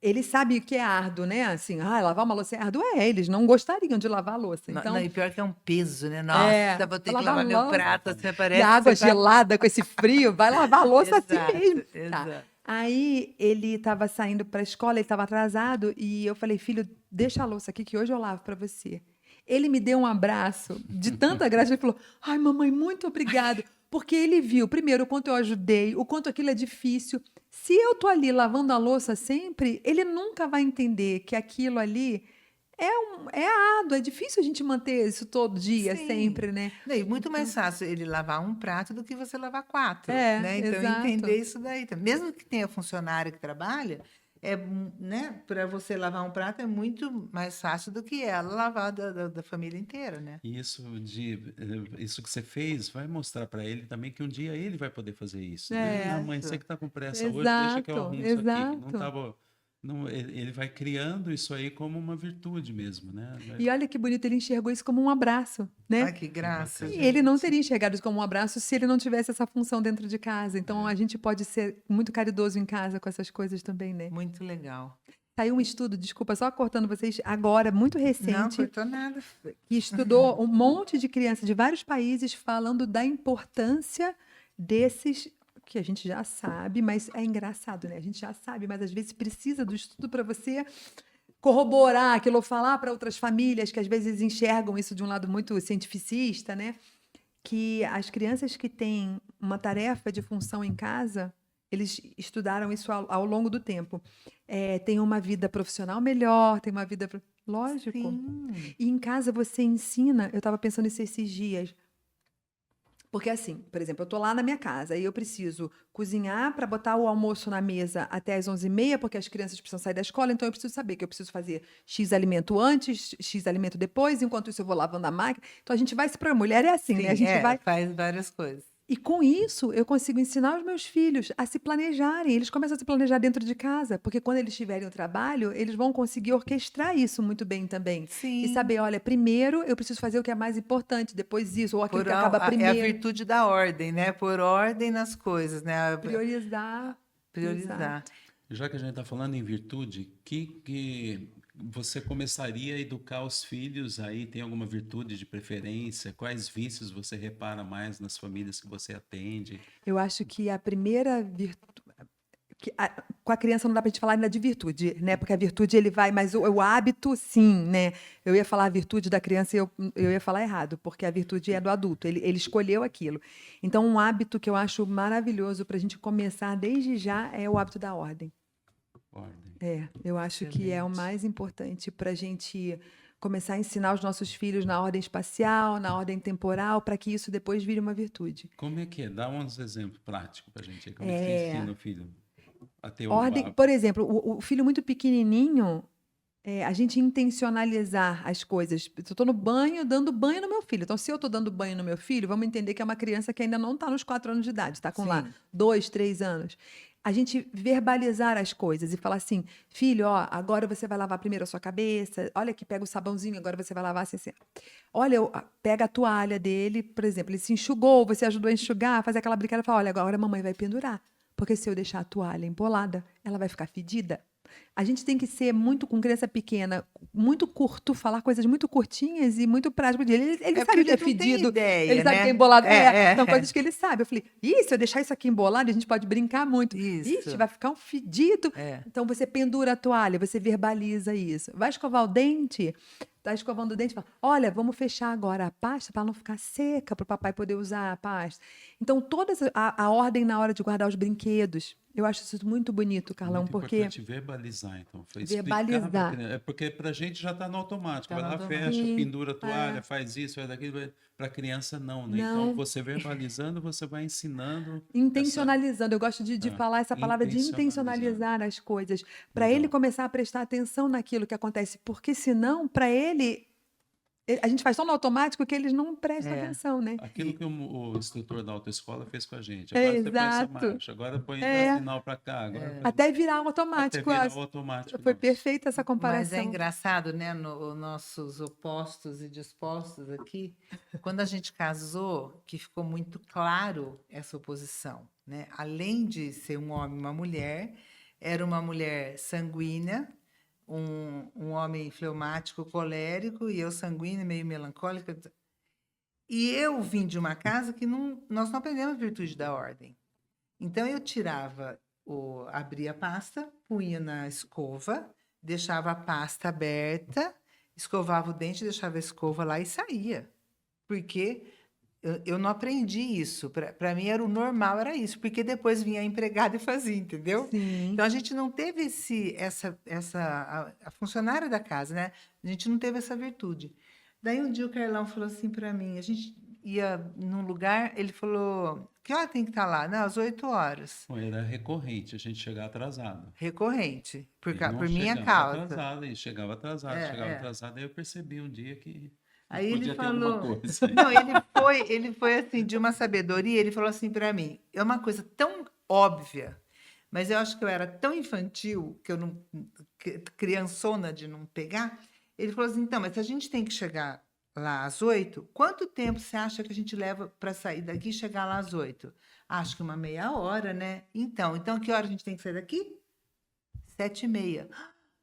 eles sabem o que é árduo, né? Assim, lavar uma louça é árduo. Eles não gostariam de lavar a louça. Então, E pior que é um peso, né? Nossa, vou ter que lavar meu prato. Assim, e parece a água que você tá- gelada com esse frio, vai lavar a louça assim Exato, mesmo. Tá. exato. Aí ele estava saindo para a escola, ele estava atrasado, e eu falei, filho, deixa a louça aqui que hoje eu lavo para você. Ele me deu um abraço de tanta gratidão, ele falou, ai, mamãe, muito obrigado. Porque ele viu, primeiro, o quanto eu ajudei, o quanto aquilo é difícil. Se eu tô ali lavando a louça sempre, ele nunca vai entender que aquilo ali é árduo, é difícil a gente manter isso todo dia, Sim. sempre, né? Não, e muito mais fácil ele lavar um prato do que você lavar 4, É, né? Então, exato. entender isso daí também. Mesmo que tenha funcionário que trabalha, né? Para você lavar um prato é muito mais fácil do que ela lavar da família inteira, né? E isso que você fez vai mostrar para ele também que um dia ele vai poder fazer isso. Né? Ah, mãe, você que está com pressa hoje, deixa que eu Exato, arrumo isso aqui. exato. Não tava, não, ele vai criando isso aí como uma virtude mesmo, né? E olha que bonito, ele enxergou isso como um abraço, né? Ai, que graça, E gente. ele não teria enxergado isso como um abraço se ele não tivesse essa função dentro de casa. Então a gente pode ser muito caridoso em casa com essas coisas também, né? Muito legal. Saiu um estudo, desculpa, só cortando vocês agora, muito Não recente, cortou nada. que estudou um monte de crianças de vários países falando da importância desses que a gente já sabe, mas é engraçado, né? A gente já sabe, mas às vezes precisa do estudo para você corroborar aquilo, ou falar para outras famílias que às vezes enxergam isso de um lado muito cientificista, né? Que as crianças que têm uma tarefa de função em casa, eles estudaram isso ao longo do tempo. Tem uma vida profissional melhor, tem uma vida... Lógico. Sim. E em casa você ensina... Eu estava pensando nisso esses dias. Porque assim, por exemplo, eu tô lá na minha casa e eu preciso cozinhar para botar o almoço na mesa até as 11h30, porque as crianças precisam sair da escola, então eu preciso saber que eu preciso fazer X alimento antes, X alimento depois, enquanto isso eu vou lavando a máquina. Então a gente vai se para mulher é assim, né? A gente vai faz várias coisas. e com isso eu consigo ensinar os meus filhos a se planejarem. Eles começam a se planejar dentro de casa, porque quando eles tiverem o trabalho, eles vão conseguir orquestrar isso muito bem também. Sim. E saber, olha, primeiro eu preciso fazer o que é mais importante, depois isso, ou aquilo que acaba É a primeiro. virtude da ordem, né? Por ordem nas coisas, né? Priorizar. Priorizar. Já que a gente está falando em virtude, que você começaria a educar os filhos aí? Tem alguma virtude de preferência? Quais vícios você repara mais nas famílias que você atende? Eu acho que a primeira virtude... Com a criança não dá pra gente falar ainda de virtude, né? Porque a virtude ele vai, mas o hábito, sim, né? Eu ia falar a virtude da criança e eu ia falar errado, porque a virtude é do adulto, ele escolheu aquilo. Então, um hábito que eu acho maravilhoso para a gente começar desde já é o hábito da ordem. Ordem. Eu acho que é o mais importante para a gente começar a ensinar os nossos filhos na ordem espacial, na ordem temporal, para que isso depois vire uma virtude. Como é que é? Dá uns exemplos práticos para a gente. Como é que você ensina o filho a ter Ordem, por exemplo, o filho muito pequenininho, a gente intencionalizar as coisas. Eu estou no banho, dando banho no meu filho. Então, se eu estou dando banho no meu filho, vamos entender que é uma criança que ainda não está nos 4 anos de idade, está com lá 2, 3 anos. A gente verbalizar as coisas e falar assim, filho, ó, agora você vai lavar primeiro a sua cabeça, olha aqui, pega o sabãozinho, agora você vai lavar assim. Olha, pega a toalha dele, por exemplo, ele se enxugou, você ajudou a enxugar, fazer aquela brincadeira, fala, olha, agora a mamãe vai pendurar, porque se eu deixar a toalha embolada, ela vai ficar fedida. A gente tem que ser muito, com criança pequena, muito curto, falar coisas muito curtinhas e muito práticas. Ele sabe que é fedido, ele sabe que é embolado. São coisas que ele sabe. Eu falei, se eu deixar isso aqui embolado, a gente pode brincar muito. Ixi, vai ficar um fedido. Então, você pendura a toalha, você verbaliza isso. Vai escovar o dente, tá escovando o dente, fala, olha, vamos fechar agora a pasta para não ficar seca, para o papai poder usar a pasta. Então, toda a ordem na hora de guardar os brinquedos. Eu acho isso muito bonito, Carlão, Muito porque importante verbalizar, então. Foi explicar verbalizar. pra criança. É porque para a gente já está no automático. Tá Vai no lá, automático. fecha, Sim, pendura a é. toalha, faz isso, faz aquilo. Para a criança, não, né? Então, Não. você verbalizando, você vai ensinando essa. Intencionalizando, eu gosto de Ah, falar essa palavra de intencionalizando. intencionalizar as coisas, para ele Legal. começar a prestar atenção naquilo que acontece, porque senão, para ele, a gente faz tão no automático que eles não prestam É. atenção, né? Aquilo que o instrutor da autoescola fez com a gente. É, Agora você põe essa exato. marcha, agora põe dá É, sinal para cá, agora faz até isso. virar Até automático. virar o automático Foi nosso. perfeita essa Mas é comparação. engraçado, né? Os nossos opostos e dispostos aqui. Quando a gente casou, que ficou muito claro essa oposição, né? Além de ser um homem e uma mulher, era uma mulher sanguínea, um homem fleumático, colérico, e eu sanguínea, meio melancólica. E eu vim de uma casa que nós não aprendemos virtude da ordem. Então eu tirava, abria a pasta, punha na escova, deixava a pasta aberta, escovava o dente, deixava a escova lá e saía. Porque eu não aprendi isso. Para mim era o normal, era isso. Porque depois vinha a empregada e fazia, entendeu? Sim. Então a gente não teve a funcionária da casa, né? A gente não teve essa virtude. Daí um dia o Carlão falou assim para mim, a gente ia num lugar, ele falou, que hora tem que estar lá? Não, às 8 horas. Bom, era recorrente a gente chegar atrasado. Recorrente, E não por minha chegava causa. atrasado, e chegava atrasado, É, chegava é. atrasado. Aí eu percebi um dia que Aí ele podia ter alguma falou, coisa. não, ele foi assim de uma sabedoria, ele falou assim para mim, é uma coisa tão óbvia, mas eu acho que eu era tão infantil que eu não criançona de não pegar. Ele falou assim, então, mas se a gente tem que chegar lá às 8, quanto tempo você acha que a gente leva para sair daqui e chegar lá às 8? Acho que uma meia hora, né? Então, que hora a gente tem que sair daqui? 7h30.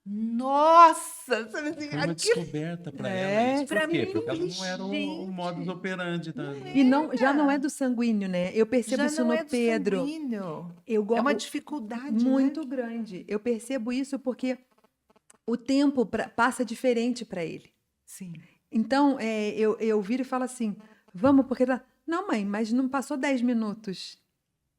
Nossa! Sabe assim, Foi uma descoberta para ela isso. Por pra quê? mim, Porque ela não era o gente, modus operandi da. E não, já não é do sanguíneo, né? Eu percebo já isso não no é do Pedro. sanguíneo. Eu É uma gosto dificuldade, muito né? grande. Eu percebo isso porque o tempo passa diferente para ele. Sim. Então, eu viro e falo assim, vamos, porque... Não, mãe, mas não passou 10 minutos.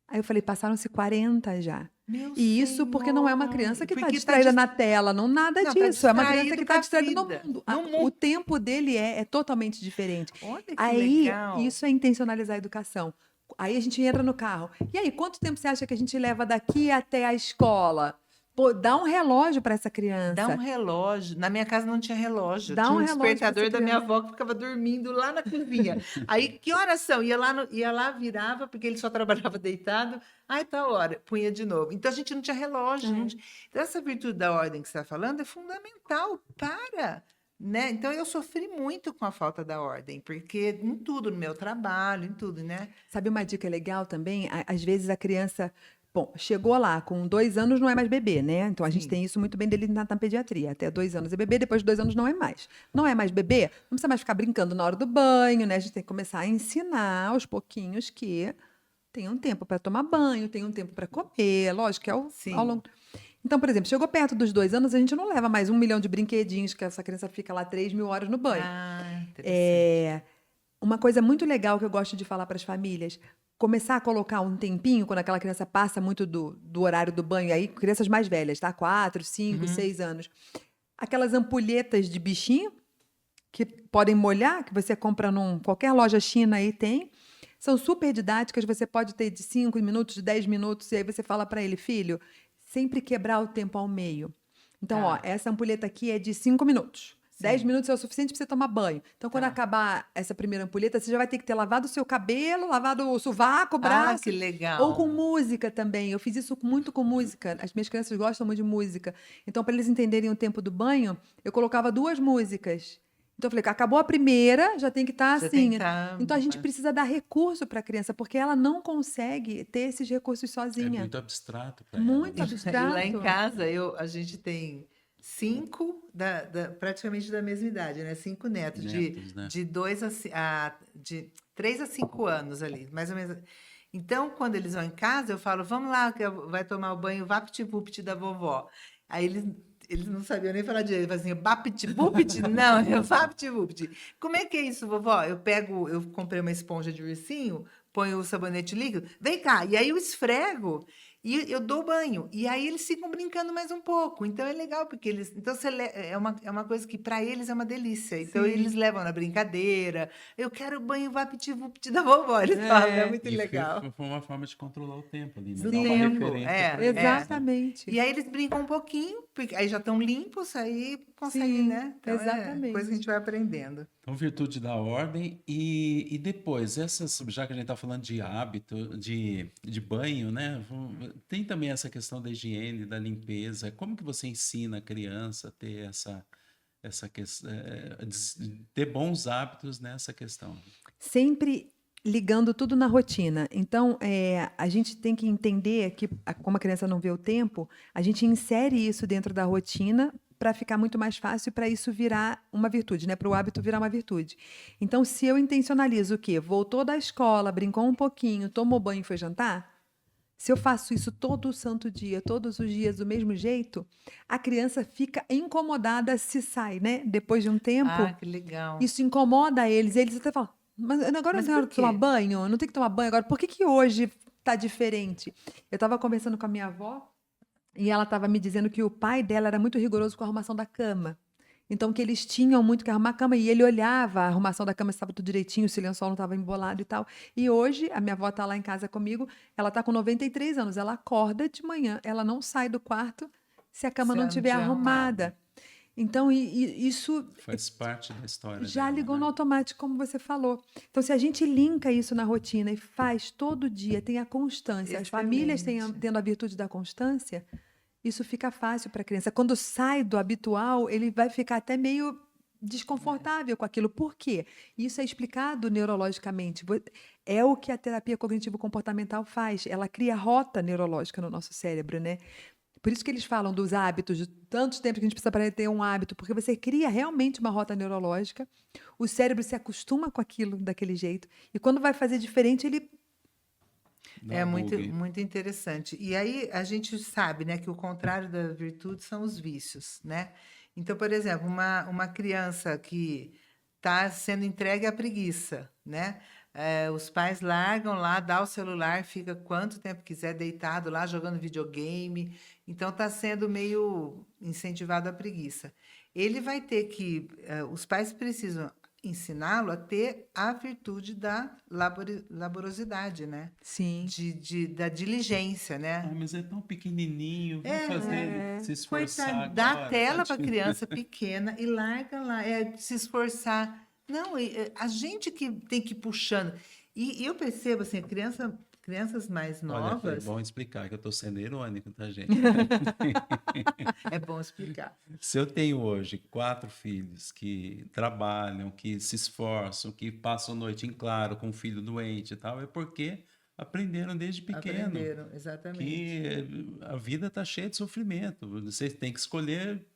Aí eu falei, passaram-se 40 já. Meu E isso porque não é uma Senhor. criança que está Porque distraída na tela, não nada Não, tá disso. É uma criança distraído que com está a distraída no vida. mundo. No O mundo. tempo dele é totalmente diferente. Olha que Aí, legal. isso é intencionalizar a educação. Aí a gente entra no carro. E aí, quanto tempo você acha que a gente leva daqui até a escola? Pô, dá um relógio para essa criança. Dá um relógio. Na minha casa não tinha relógio. Dá Tinha um um relógio pra despertador essa da minha criança. avó que ficava dormindo lá na cozinha. Aí, que horas são? Ia lá, virava, porque ele só trabalhava deitado. Ai, tá hora. Punha de novo. Então, a gente não tinha relógio. gente. Então, essa virtude da ordem que você está falando é fundamental para... Né? Então, eu sofri muito com a falta da ordem, porque em tudo, no meu trabalho, em tudo, né? Sabe uma dica legal também? Às vezes a criança, bom, chegou lá com 2 anos não é mais bebê, né? Então a gente Sim. tem isso muito bem delimitado na pediatria. Até 2 anos é bebê, depois de 2 anos não é mais. Não é mais bebê, não precisa mais ficar brincando na hora do banho, né? A gente tem que começar a ensinar aos pouquinhos que tem um tempo para tomar banho, tem um tempo para comer, lógico que é Sim. ao longo. Então, por exemplo, chegou perto dos 2 anos, a gente não leva mais 1 milhão de brinquedinhos, que essa criança fica lá 3.000 horas no banho. Ah, interessante. Uma coisa muito legal que eu gosto de falar para as famílias, começar a colocar um tempinho, quando aquela criança passa muito do horário do banho, aí crianças mais velhas, tá? 4, 5, 6 anos. Aquelas ampulhetas de bichinho, que podem molhar, que você compra qualquer loja china aí tem, são super didáticas, você pode ter de 5 minutos, de 10 minutos, e aí você fala para ele, filho, sempre quebrar o tempo ao meio. Então, ó, essa ampulheta aqui é de 5 minutos. 10 minutos é o suficiente para você tomar banho. Então, quando acabar essa primeira ampulheta, você já vai ter que ter lavado o seu cabelo, lavado o sovaco, o braço. Ah, que legal. Ou com música também. Eu fiz isso muito com música. As minhas crianças gostam muito de música. Então, para eles entenderem o tempo do banho, eu colocava 2 músicas. Então, eu falei, acabou a primeira, já tem que estar Já assim. tem que tá- Então, a gente precisa dar recurso para a criança, porque ela não consegue ter esses recursos É sozinha. muito abstrato para ela. Muito né? abstrato. E lá em casa, a gente tem 5 praticamente da mesma idade, né? 5 netos, Netos, né? de 3 a 5 anos ali, mais ou menos. Então, quando eles vão em casa, eu falo, vamos lá, vai tomar o banho vapt-vupt da vovó. Aí eles não sabiam nem falar direito. Eles faziam bapt-vupt? Não, é vapt-vupt. Como é que é isso, vovó? Eu comprei uma esponja de ursinho, ponho o sabonete líquido, vem cá, e aí eu esfrego. E eu dou banho. E aí eles ficam brincando mais um pouco. Então é legal, porque eles. Então é uma coisa que para eles é uma delícia. Então eles Sim. levam na brincadeira. Eu quero banho vapt-vupt da vovó. Eles falam, é muito E legal. foi uma forma de controlar o tempo ali, né? Do Dar uma tempo, referência para eles, né? Exatamente. E aí eles brincam um pouquinho, porque aí já estão limpos, aí conseguem, Sim, né? Então é coisa que a exatamente. gente vai aprendendo. Então, virtude da ordem e depois, já que a gente está falando de hábito, de banho, né? Tem também essa questão da higiene, da limpeza. Como que você ensina a criança a ter essa questão, ter bons hábitos nessa questão? Sempre ligando tudo na rotina. Então, a gente tem que entender que, como a criança não vê o tempo, a gente insere isso dentro da rotina para ficar muito mais fácil para isso virar uma virtude, né? Para o hábito virar uma virtude. Então, se eu intencionalizo o quê? Voltou da escola, brincou um pouquinho, tomou banho e foi jantar. Se eu faço isso todo santo dia, todos os dias do mesmo jeito, a criança fica incomodada se sai, né? Depois de um tempo, Que legal. isso incomoda eles. Eles até falam, mas agora Mas não é hora por de tomar quê? banho? Não tem que tomar banho agora? Por que que hoje tá diferente? Eu estava conversando com a minha avó e ela estava me dizendo que o pai dela era muito rigoroso com a arrumação da cama. Então, que eles tinham muito que arrumar a cama e ele olhava a arrumação da cama se estava tudo direitinho, se o lençol não estava embolado e tal. E hoje, a minha avó está lá em casa comigo, ela está com 93 anos, ela acorda de manhã, ela não sai do quarto se a cama Se não ela não estiver tiver arrumada. arrumada. Então, isso Faz parte da história já dela, ligou no né? automático, como você falou. Então, se a gente linka isso na rotina e faz todo dia, tem a constância, as famílias Excelente. tendo a virtude da constância, isso fica fácil para a criança. Quando sai do habitual, ele vai ficar até meio desconfortável com aquilo. Por quê? Isso é explicado neurologicamente. É o que a terapia cognitivo-comportamental faz. Ela cria rota neurológica no nosso cérebro, né? Por isso que eles falam dos hábitos, de tantos tempos que a gente precisa para ter um hábito, porque você cria realmente uma rota neurológica, o cérebro se acostuma com aquilo daquele jeito, e quando vai fazer diferente, ele. Dá É um muito, bug. muito interessante. E aí a gente sabe, né, que o contrário da virtude são os vícios, né? Então, por exemplo, uma criança que está sendo entregue à preguiça, né? Os pais largam lá, dá o celular, fica quanto tempo quiser deitado lá jogando videogame. Então, está sendo meio incentivado à preguiça. Ele vai ter que, os pais precisam ensiná-lo a ter a virtude da laborosidade, né? Sim. Da diligência, né? Mas é tão pequenininho, vai fazer ele se esforçar Coitado, dá agora, tela para tadinho. criança pequena e larga lá, se esforçar. Não, a gente que tem que ir puxando. E eu percebo assim, crianças mais Olha, foi novas, bom explicar que eu estou sendo irônico, tá, gente? é bom explicar. Se eu tenho hoje 4 filhos que trabalham, que se esforçam, que passam a noite em claro com um filho doente e tal, é porque aprenderam desde pequeno Aprenderam, exatamente. que a vida está cheia de sofrimento. Você tem que escolher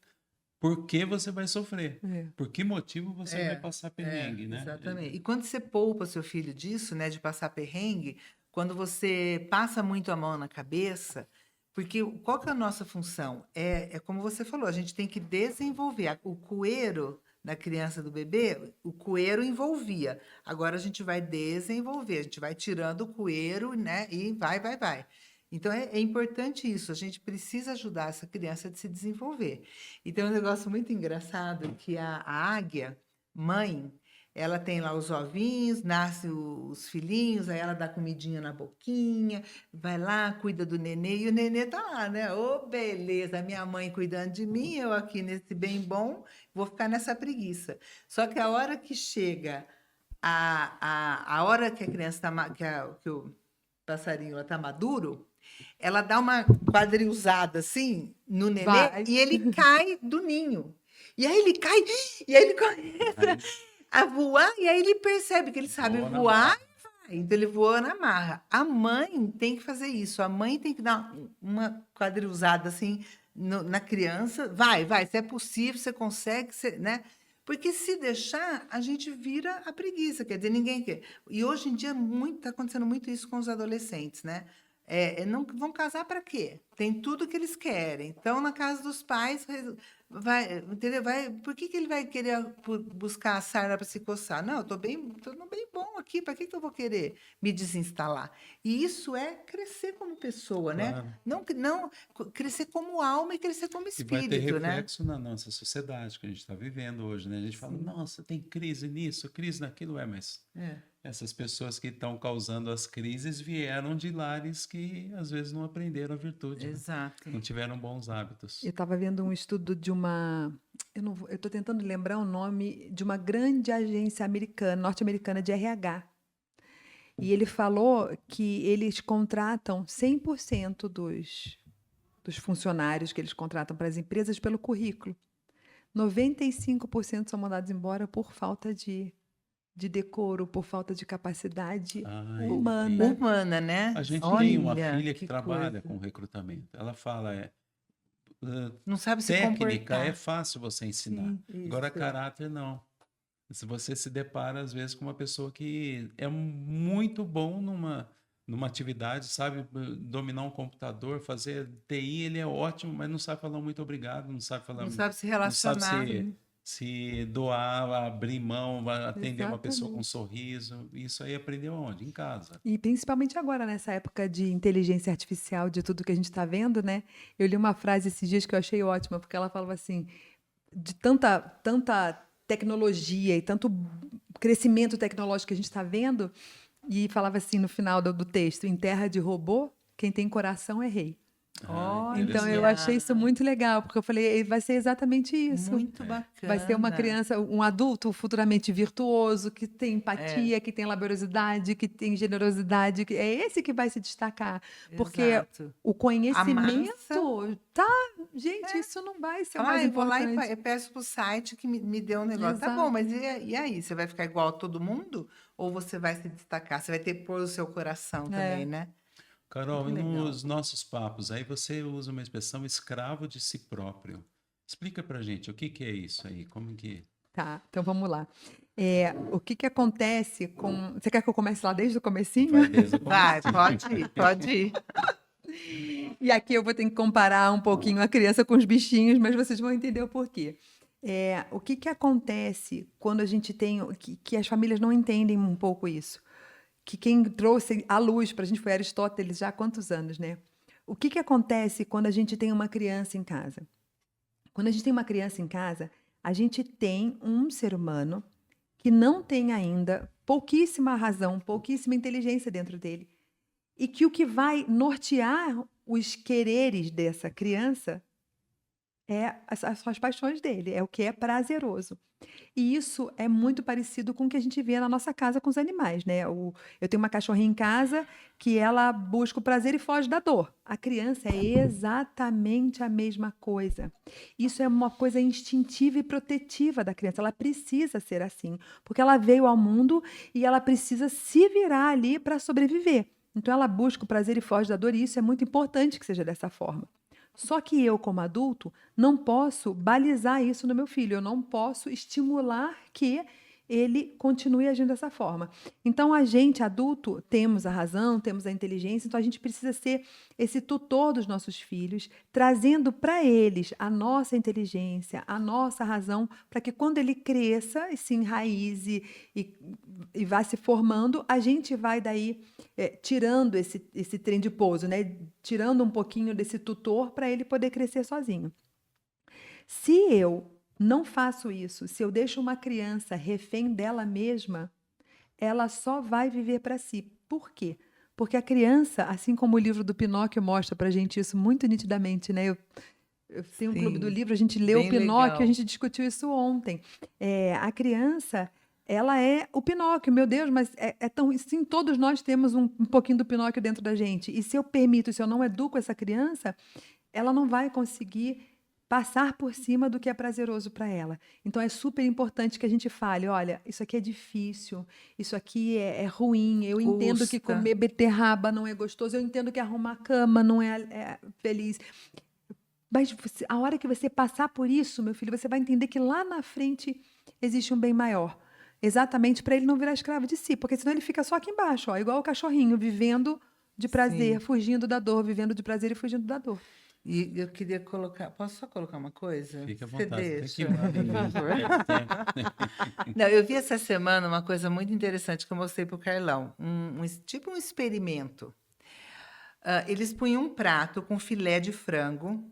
por que você vai sofrer, É. por que motivo você vai passar perrengue, né? Exatamente. E quando você poupa seu filho disso, né, de passar perrengue, quando você passa muito a mão na cabeça, porque qual que é a nossa função? É como você falou, a gente tem que desenvolver. O cueiro da criança, do bebê, o cueiro envolvia. Agora a gente vai desenvolver, a gente vai tirando o cueiro, né, e vai. Então é importante isso, a gente precisa ajudar essa criança a se desenvolver. E tem um negócio muito engraçado que a águia, mãe, ela tem lá os ovinhos, nasce os filhinhos, aí ela dá comidinha na boquinha, vai lá, cuida do nenê, e o nenê tá lá, né? Ô, beleza, minha mãe cuidando de mim, eu aqui nesse bem bom, vou ficar nessa preguiça. Só que a hora que chega, a hora que a criança tá, que o passarinho está maduro, ela dá uma quadrilzada assim no nenê Vai. e ele cai do ninho. E aí ele cai, e aí ele começa a voar, e aí ele percebe que ele sabe Voa na voar, e vai. Então ele voa na marra. A mãe tem que fazer isso, a mãe tem que dar uma quadrilzada assim na criança. Vai, se é possível, você consegue, né? Porque se deixar, a gente vira a preguiça, quer dizer, ninguém quer. E hoje em dia está acontecendo muito isso com os adolescentes, né? Não vão casar para quê? Tem tudo que eles querem. Então, na casa dos pais, entendeu? Por que ele vai querer buscar a sarna para se coçar? Não, eu tô no bem bom aqui, para que eu vou querer me desinstalar? E isso é crescer como pessoa, né? Claro. Não crescer como alma e crescer como E vai ter espírito, né? reflexo na nossa sociedade que a gente está vivendo hoje, né? A gente fala, nossa, tem crise nisso, crise naquilo, mas É. essas pessoas que estão causando as crises vieram de lares que às vezes não aprenderam a virtude, né? Exato. Não tiveram bons hábitos. Eu estava vendo um estudo de uma. Eu estou tentando lembrar o nome de uma grande agência americana, norte-americana de RH. E ele falou que eles contratam 100% dos funcionários que eles contratam para as empresas pelo currículo. 95% são mandados embora por falta de decoro, por falta de capacidade Ai, humana. Humana, né? A gente Olha, tem uma filha que que trabalha coisa. com recrutamento. Ela fala, Não sabe se técnica comportar. é fácil você ensinar. Sim, Agora, isso. caráter, não. Se você se depara, às vezes, com uma pessoa que é muito bom numa atividade, sabe dominar um computador, fazer TI, ele é ótimo, mas não sabe falar muito obrigado, não sabe falar, Não sabe se não sabe relacionar. se doar, abrir mão, atender uma pessoa com um Exatamente. sorriso. Isso aí aprendeu onde? Em casa. E principalmente agora, nessa época de inteligência artificial, de tudo que a gente está vendo, né? Eu li uma frase esses dias que eu achei ótima, porque ela falava assim, de tanta tecnologia e tanto crescimento tecnológico que a gente está vendo, e falava assim no final do texto, em terra de robô, quem tem coração é rei. Ah, Então eu interessante. achei isso muito legal, porque eu falei, vai ser exatamente isso. Muito bacana. Vai ser uma criança, um adulto futuramente virtuoso, que tem empatia, que tem laboriosidade, que tem generosidade. É esse que vai se destacar. Porque Exato. o conhecimento, massa- gente, isso não vai ser o Fala, mais eu vou lá importante. e peço pro site que me dê um negócio. Tá Exato. bom, mas e aí? Você vai ficar igual a todo mundo? Ou você vai se destacar? Você vai ter que pôr o seu coração também, né? Carol, e Muito legal. nos nossos papos, aí você usa uma expressão escravo de si próprio. Explica pra gente, o que que é isso aí? Como que... Tá, então vamos lá. O que acontece com... Você quer que eu comece lá desde o comecinho? Vai desde o Vai, comecinho. pode ir. E aqui eu vou ter que comparar um pouquinho a criança com os bichinhos, mas vocês vão entender o porquê. O que acontece quando a gente tem... Que as famílias não entendem um pouco isso. Que quem trouxe à luz para a gente foi Aristóteles já há quantos anos, né? O que acontece quando a gente tem uma criança em casa? Quando a gente tem uma criança em casa, a gente tem um ser humano que não tem ainda pouquíssima razão, pouquíssima inteligência dentro dele. E que o que vai nortear os quereres dessa criança é as paixões dele, é o que é prazeroso. E isso é muito parecido com o que a gente vê na nossa casa com os animais, né? Eu tenho uma cachorrinha em casa que ela busca o prazer e foge da dor. A criança é exatamente a mesma coisa. Isso é uma coisa instintiva e protetiva da criança. Ela precisa ser assim, porque ela veio ao mundo e ela precisa se virar ali para sobreviver. Então ela busca o prazer e foge da dor, e isso é muito importante que seja dessa forma. Só que eu, como adulto, não posso balizar isso no meu filho, eu não posso estimular que ele continue agindo dessa forma. Então, a gente, adulto, temos a razão, temos a inteligência, então a gente precisa ser esse tutor dos nossos filhos, trazendo para eles a nossa inteligência, a nossa razão, para que quando ele cresça e se enraize e vá se formando, a gente vai daí tirando esse trem de pouso, né? Tirando um pouquinho desse tutor para ele poder crescer sozinho. Se eu não faço isso, se eu deixo uma criança refém dela mesma, ela só vai viver para si. Por quê? Porque a criança, assim como o livro do Pinóquio mostra para a gente isso muito nitidamente, né? Eu tenho um clube do livro, a gente leu o Pinóquio, a gente discutiu isso ontem. A criança, ela é o Pinóquio, meu Deus, mas é tão... Sim, todos nós temos um pouquinho do Pinóquio dentro da gente. E se eu permito, se eu não educo essa criança, ela não vai conseguir passar por cima do que é prazeroso para ela. Então, é super importante que a gente fale, olha, isso aqui é difícil, isso aqui é ruim, eu entendo que comer beterraba não é gostoso, eu entendo que arrumar cama não é feliz. Mas a hora que você passar por isso, meu filho, você vai entender que lá na frente existe um bem maior. Exatamente para ele não virar escravo de si, porque senão ele fica só aqui embaixo, igual o cachorrinho, vivendo de prazer, fugindo da dor, vivendo de prazer e fugindo da dor. E eu queria colocar. Posso só colocar uma coisa? Fica à Você vontade. deixa? Por favor. Não, eu vi essa semana uma coisa muito interessante que eu mostrei para o Carlão. Tipo um experimento. Eles punham um prato com filé de frango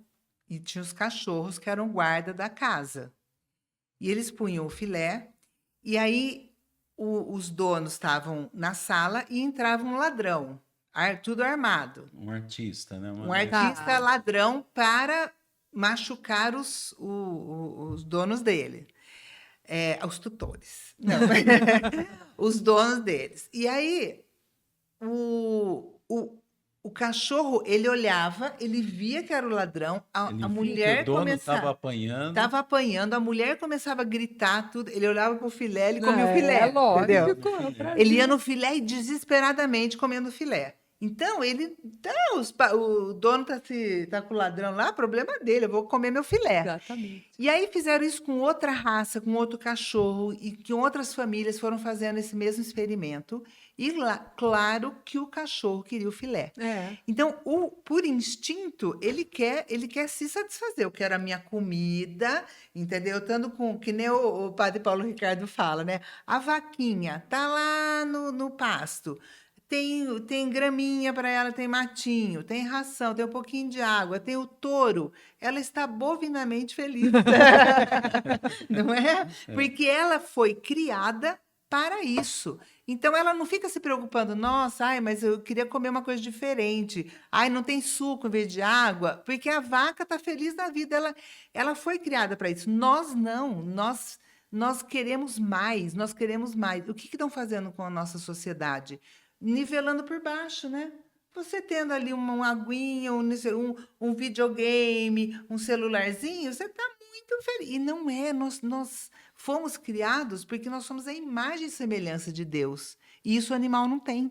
e tinha os cachorros que eram guarda da casa. E eles punham o filé e aí os donos estavam na sala e entrava um ladrão, tudo armado. Um artista, né? Um artista ladrão para machucar os donos dele. Os tutores. Não, os donos deles. E aí, o cachorro, ele olhava, ele via que era o ladrão, a Ele viu mulher que o dono começava... estava apanhando. Estava apanhando, a mulher começava a gritar tudo, ele olhava para o filé, ele comia o filé, É lógico. entendeu? É um prazer. Ele ia no filé e desesperadamente comendo o filé. Então, ele... o dono tá com o ladrão lá, problema dele, eu vou comer meu filé. Exatamente. E aí fizeram isso com outra raça, com outro cachorro, e que outras famílias foram fazendo esse mesmo experimento. E lá, claro que o cachorro queria o filé. É. Então, por instinto, ele quer se satisfazer. Eu quero a minha comida, entendeu? Tanto que nem o padre Paulo Ricardo fala, né? A vaquinha tá lá no pasto. Tem graminha para ela, tem matinho, tem ração, tem um pouquinho de água, tem o touro. Ela está bovinamente feliz. Não é? Porque ela foi criada para isso. Então, ela não fica se preocupando, nossa, ai, mas eu queria comer uma coisa diferente. Ai, não tem suco em vez de água. Porque a vaca está feliz da vida. Ela foi criada para isso. Nós não. Nós queremos mais. Nós queremos mais. O que estão fazendo com a nossa sociedade? Nivelando por baixo, né? Você tendo ali uma aguinha, um videogame, um celularzinho, você está muito feliz. E não é, nós fomos criados porque nós somos a imagem e semelhança de Deus. E isso o animal não tem.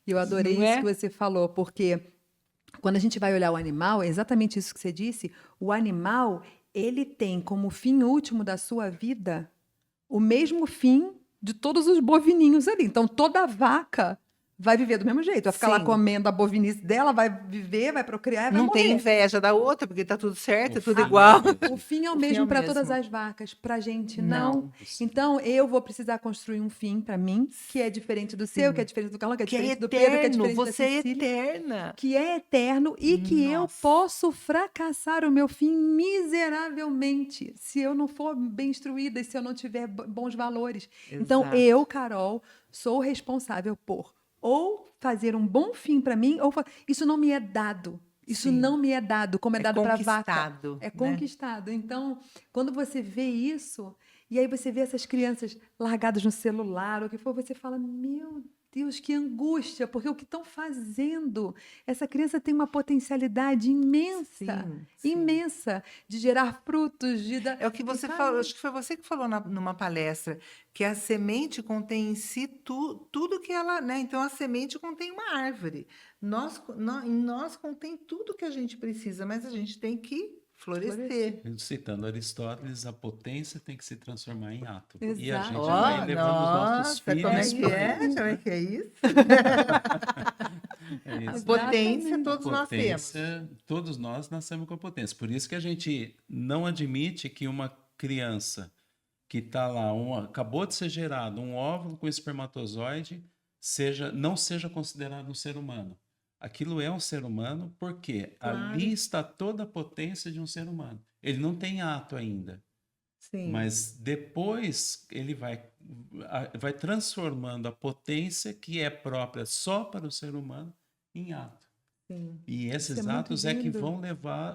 E eu adorei Não isso é? que você falou, porque quando a gente vai olhar o animal, é exatamente isso que você disse, o animal, ele tem como fim último da sua vida o mesmo fim de todos os bovininhos ali. Então, toda vaca vai viver do mesmo jeito. Vai ficar lá Sim. comendo a bovinice dela, vai viver, vai procriar e vai Não morrer. tem inveja da outra, porque está tudo certo, é tudo fim igual. O fim é o O fim é mesmo o para mesmo. todas as vacas. Para a gente, não. Não. Então, eu vou precisar construir um fim para mim, que é diferente do seu, que é diferente do Carlão, que é diferente do Pedro, que é diferente da você é Cecília. eterna. Que é eterno e que eu Nossa. posso fracassar o meu fim miseravelmente se eu não for bem instruída e se eu não tiver bons valores. Então, Exato. eu, Carol, sou responsável por ou fazer um bom fim para mim, ou isso não me é dado. Isso Sim. não me é dado, como é dado para a vaca. conquistado, É né? conquistado. Então, quando você vê isso, e aí você vê essas crianças largadas no celular, ou o que for, você fala, meu Deus, que angústia, porque o que estão fazendo? Essa criança tem uma potencialidade imensa, Sim. imensa, de gerar frutos, É o que você falou, acho que foi você que falou numa palestra, que a semente contém em si tudo que ela, né? Então a semente contém uma árvore. Em nós contém tudo que a gente precisa, mas a gente tem que florescer. Citando Aristóteles, a potência tem que se transformar em ato. E a Exato. gente Ó, vai levando os nossos nossa, como é filhos que por é? isso. Como é que é isso? É isso. Potência todos nós temos. Potência, todos nós nascemos com a potência. Por isso que a gente não admite que uma criança que está lá, acabou de ser gerado, um óvulo com espermatozoide, não seja considerado um ser humano. Aquilo é um ser humano porque Claro. ali está toda a potência de um ser humano. Ele não tem ato ainda. Sim. Mas depois ele vai transformando a potência que é própria só para o ser humano em ato. Sim. E esses Isso é muito atos é que lindo.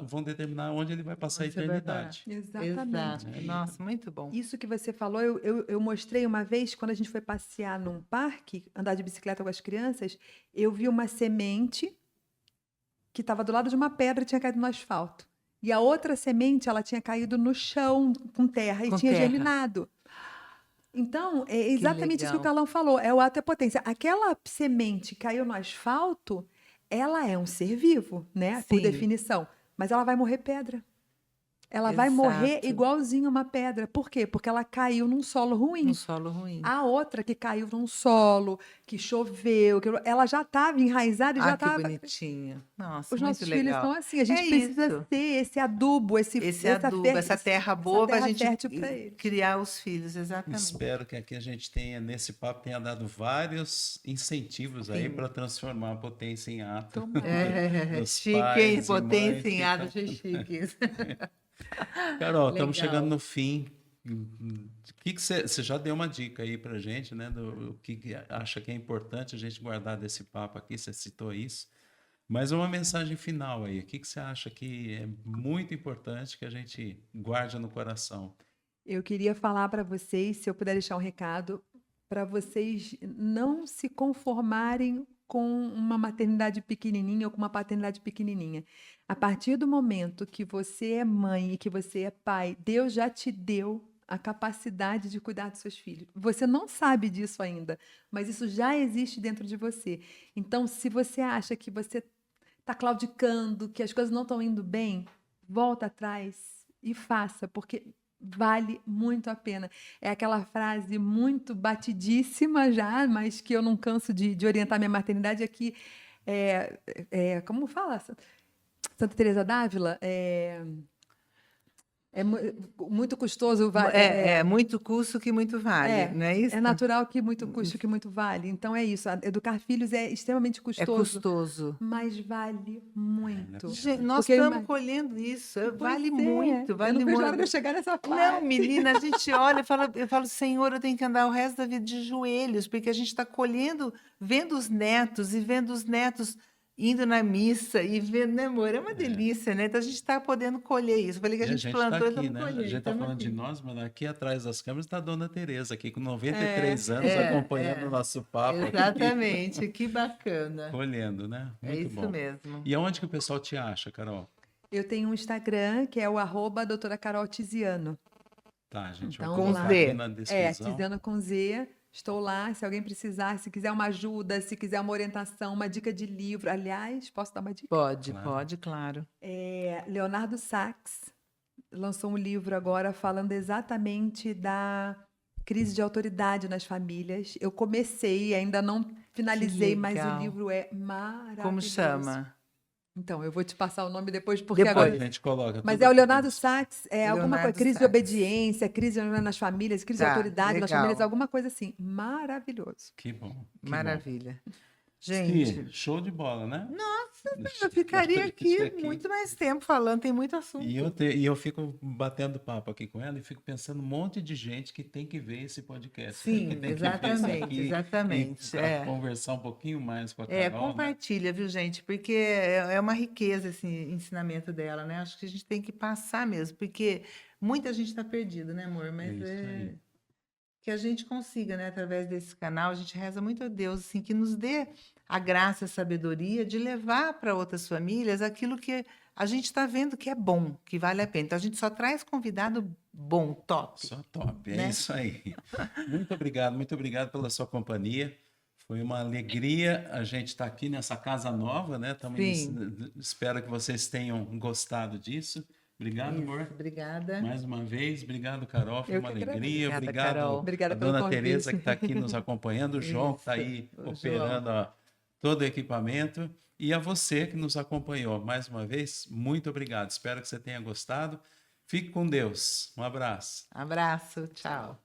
vão determinar onde ele vai passar a Onde você vai eternidade. Exatamente. Exato. Nossa, muito bom. Isso que você falou, eu mostrei uma vez, quando a gente foi passear num parque, andar de bicicleta com as crianças, eu vi uma semente que estava do lado de uma pedra e tinha caído no asfalto. E a outra semente, ela tinha caído no chão, com terra, e Com tinha terra. germinado. Então, é exatamente isso que o legal. Carlão falou, é o ato e a potência. Aquela semente caiu no asfalto, ela é um ser vivo, né? Por Sim. definição, mas ela vai morrer pedra. ela vai morrer Exato. igualzinho uma pedra. Por quê? Porque ela caiu num solo ruim. Um solo ruim. A outra que caiu num solo, que choveu, ela já estava enraizada e já Que estava. bonitinho. Nossa, Os muito nossos filhos legal. são assim, a gente É precisa isso. ter esse adubo, Esse adubo, essa terra boa para a gente fértil para eles. criar os filhos, exatamente. Espero que aqui a gente tenha, nesse papo, tenha dado vários incentivos aí Sim. para transformar a potência em ato. Tomara. Dos Chique, hein? pais e Potência mães em que ato, tá- achei chique isso. Carol, estamos Legal. chegando no fim. O que você já deu uma dica aí para gente, né? Do que acha que é importante a gente guardar desse papo aqui? Você citou isso. Mas uma mensagem final aí. O que você acha que é muito importante que a gente guarde no coração? Eu queria falar para vocês, se eu puder deixar um recado, para vocês não se conformarem com uma maternidade pequenininha ou com uma paternidade pequenininha. A partir do momento que você é mãe e que você é pai, Deus já te deu a capacidade de cuidar dos seus filhos. Você não sabe disso ainda, mas isso já existe dentro de você. Então, se você acha que você está claudicando, que as coisas não estão indo bem, volta atrás e faça, porque vale muito a pena. É aquela frase muito batidíssima já, mas que eu não canso de orientar minha maternidade, é que, como fala? Santa Teresa d'Ávila, muito custoso, É muito custo que muito vale, não é isso? é natural que muito custe, que muito vale. Então é isso, educar filhos é extremamente É custoso, custoso. mas vale muito. Gente, nós Porque eu estamos imagino- colhendo isso. Pois Vale é, muito, eu vale não vejo a hora de eu muito. chegar nessa Não, fase. menina, a gente olha e eu falo, Senhor, eu tenho que andar o resto da vida de joelhos, porque a gente está colhendo, vendo os netos e vendo os netos indo na missa e vendo, né, amor? É uma delícia, né? Então a gente está podendo colher isso. Eu falei que E a gente plantou, tá aqui, estamos né? A colhendo. gente está estamos falando de aqui. nós, mas aqui atrás das câmeras está a Dona Tereza, aqui com 93 anos, É, acompanhando é. o nosso papo aqui, Exatamente, que bacana. colhendo, né? É Muito isso bom. mesmo. E aonde que o pessoal te acha, Carol? Eu tenho um Instagram que é o @doutora Carol Tiziano. Tá, a gente vai Então, colocar Com Z. aqui na descrição. Tiziano com Z. Estou lá, se alguém precisar, se quiser uma ajuda, se quiser uma orientação, uma dica de livro. Aliás, posso dar uma dica? Pode, claro. Leonardo Sachs lançou um livro agora falando exatamente da crise de autoridade nas famílias. Eu comecei, ainda não finalizei, mas o legal. livro é maravilhoso. Como chama? Então, eu vou te passar o nome depois, porque Depois. agora... A gente coloca Mas tudo é o aqui Leonardo na Sachs, alguma coisa, Leonardo crise de Sachs. obediência, crise nas famílias, crise de Tá, autoridade nas legal. famílias, alguma coisa assim. Maravilhoso. Que bom. Que Maravilha. bom. Gente, Sim, show de bola, né? eu ficaria aqui Isso muito mais tempo falando, tem muito assunto. E eu fico batendo papo aqui com ela e fico pensando um monte de gente que tem que ver esse podcast. Sim, que tem que ver isso exatamente, aqui exatamente, E é. conversar um pouquinho mais com a Carol, né? Compartilha, viu, gente? Porque é uma riqueza esse ensinamento dela, né? Acho que a gente tem que passar mesmo, porque muita gente está perdida, né, amor? Mas isso aí. que a gente consiga, né, através desse canal, a gente reza muito a Deus, assim, que nos dê a graça e a sabedoria de levar para outras famílias aquilo que a gente está vendo que é bom, que vale a pena. Então, a gente só traz convidado bom, top. Só top, é né? isso aí. Muito obrigado pela sua companhia. Foi uma alegria a gente estar aqui nessa casa nova, né? Espero que vocês tenham gostado disso. Obrigado, Isso, amor. obrigada. Mais uma vez, obrigado, Carol. Foi Eu uma que agradeço. alegria. Obrigada, Obrigado Carol. Obrigada a pelo dona convite. Tereza, que está aqui nos acompanhando, o João, que está aí Isso, o operando todo o equipamento. E a você que nos acompanhou. Mais uma vez, muito obrigado. Espero que você tenha gostado. Fique com Deus. Um abraço. Abraço, tchau.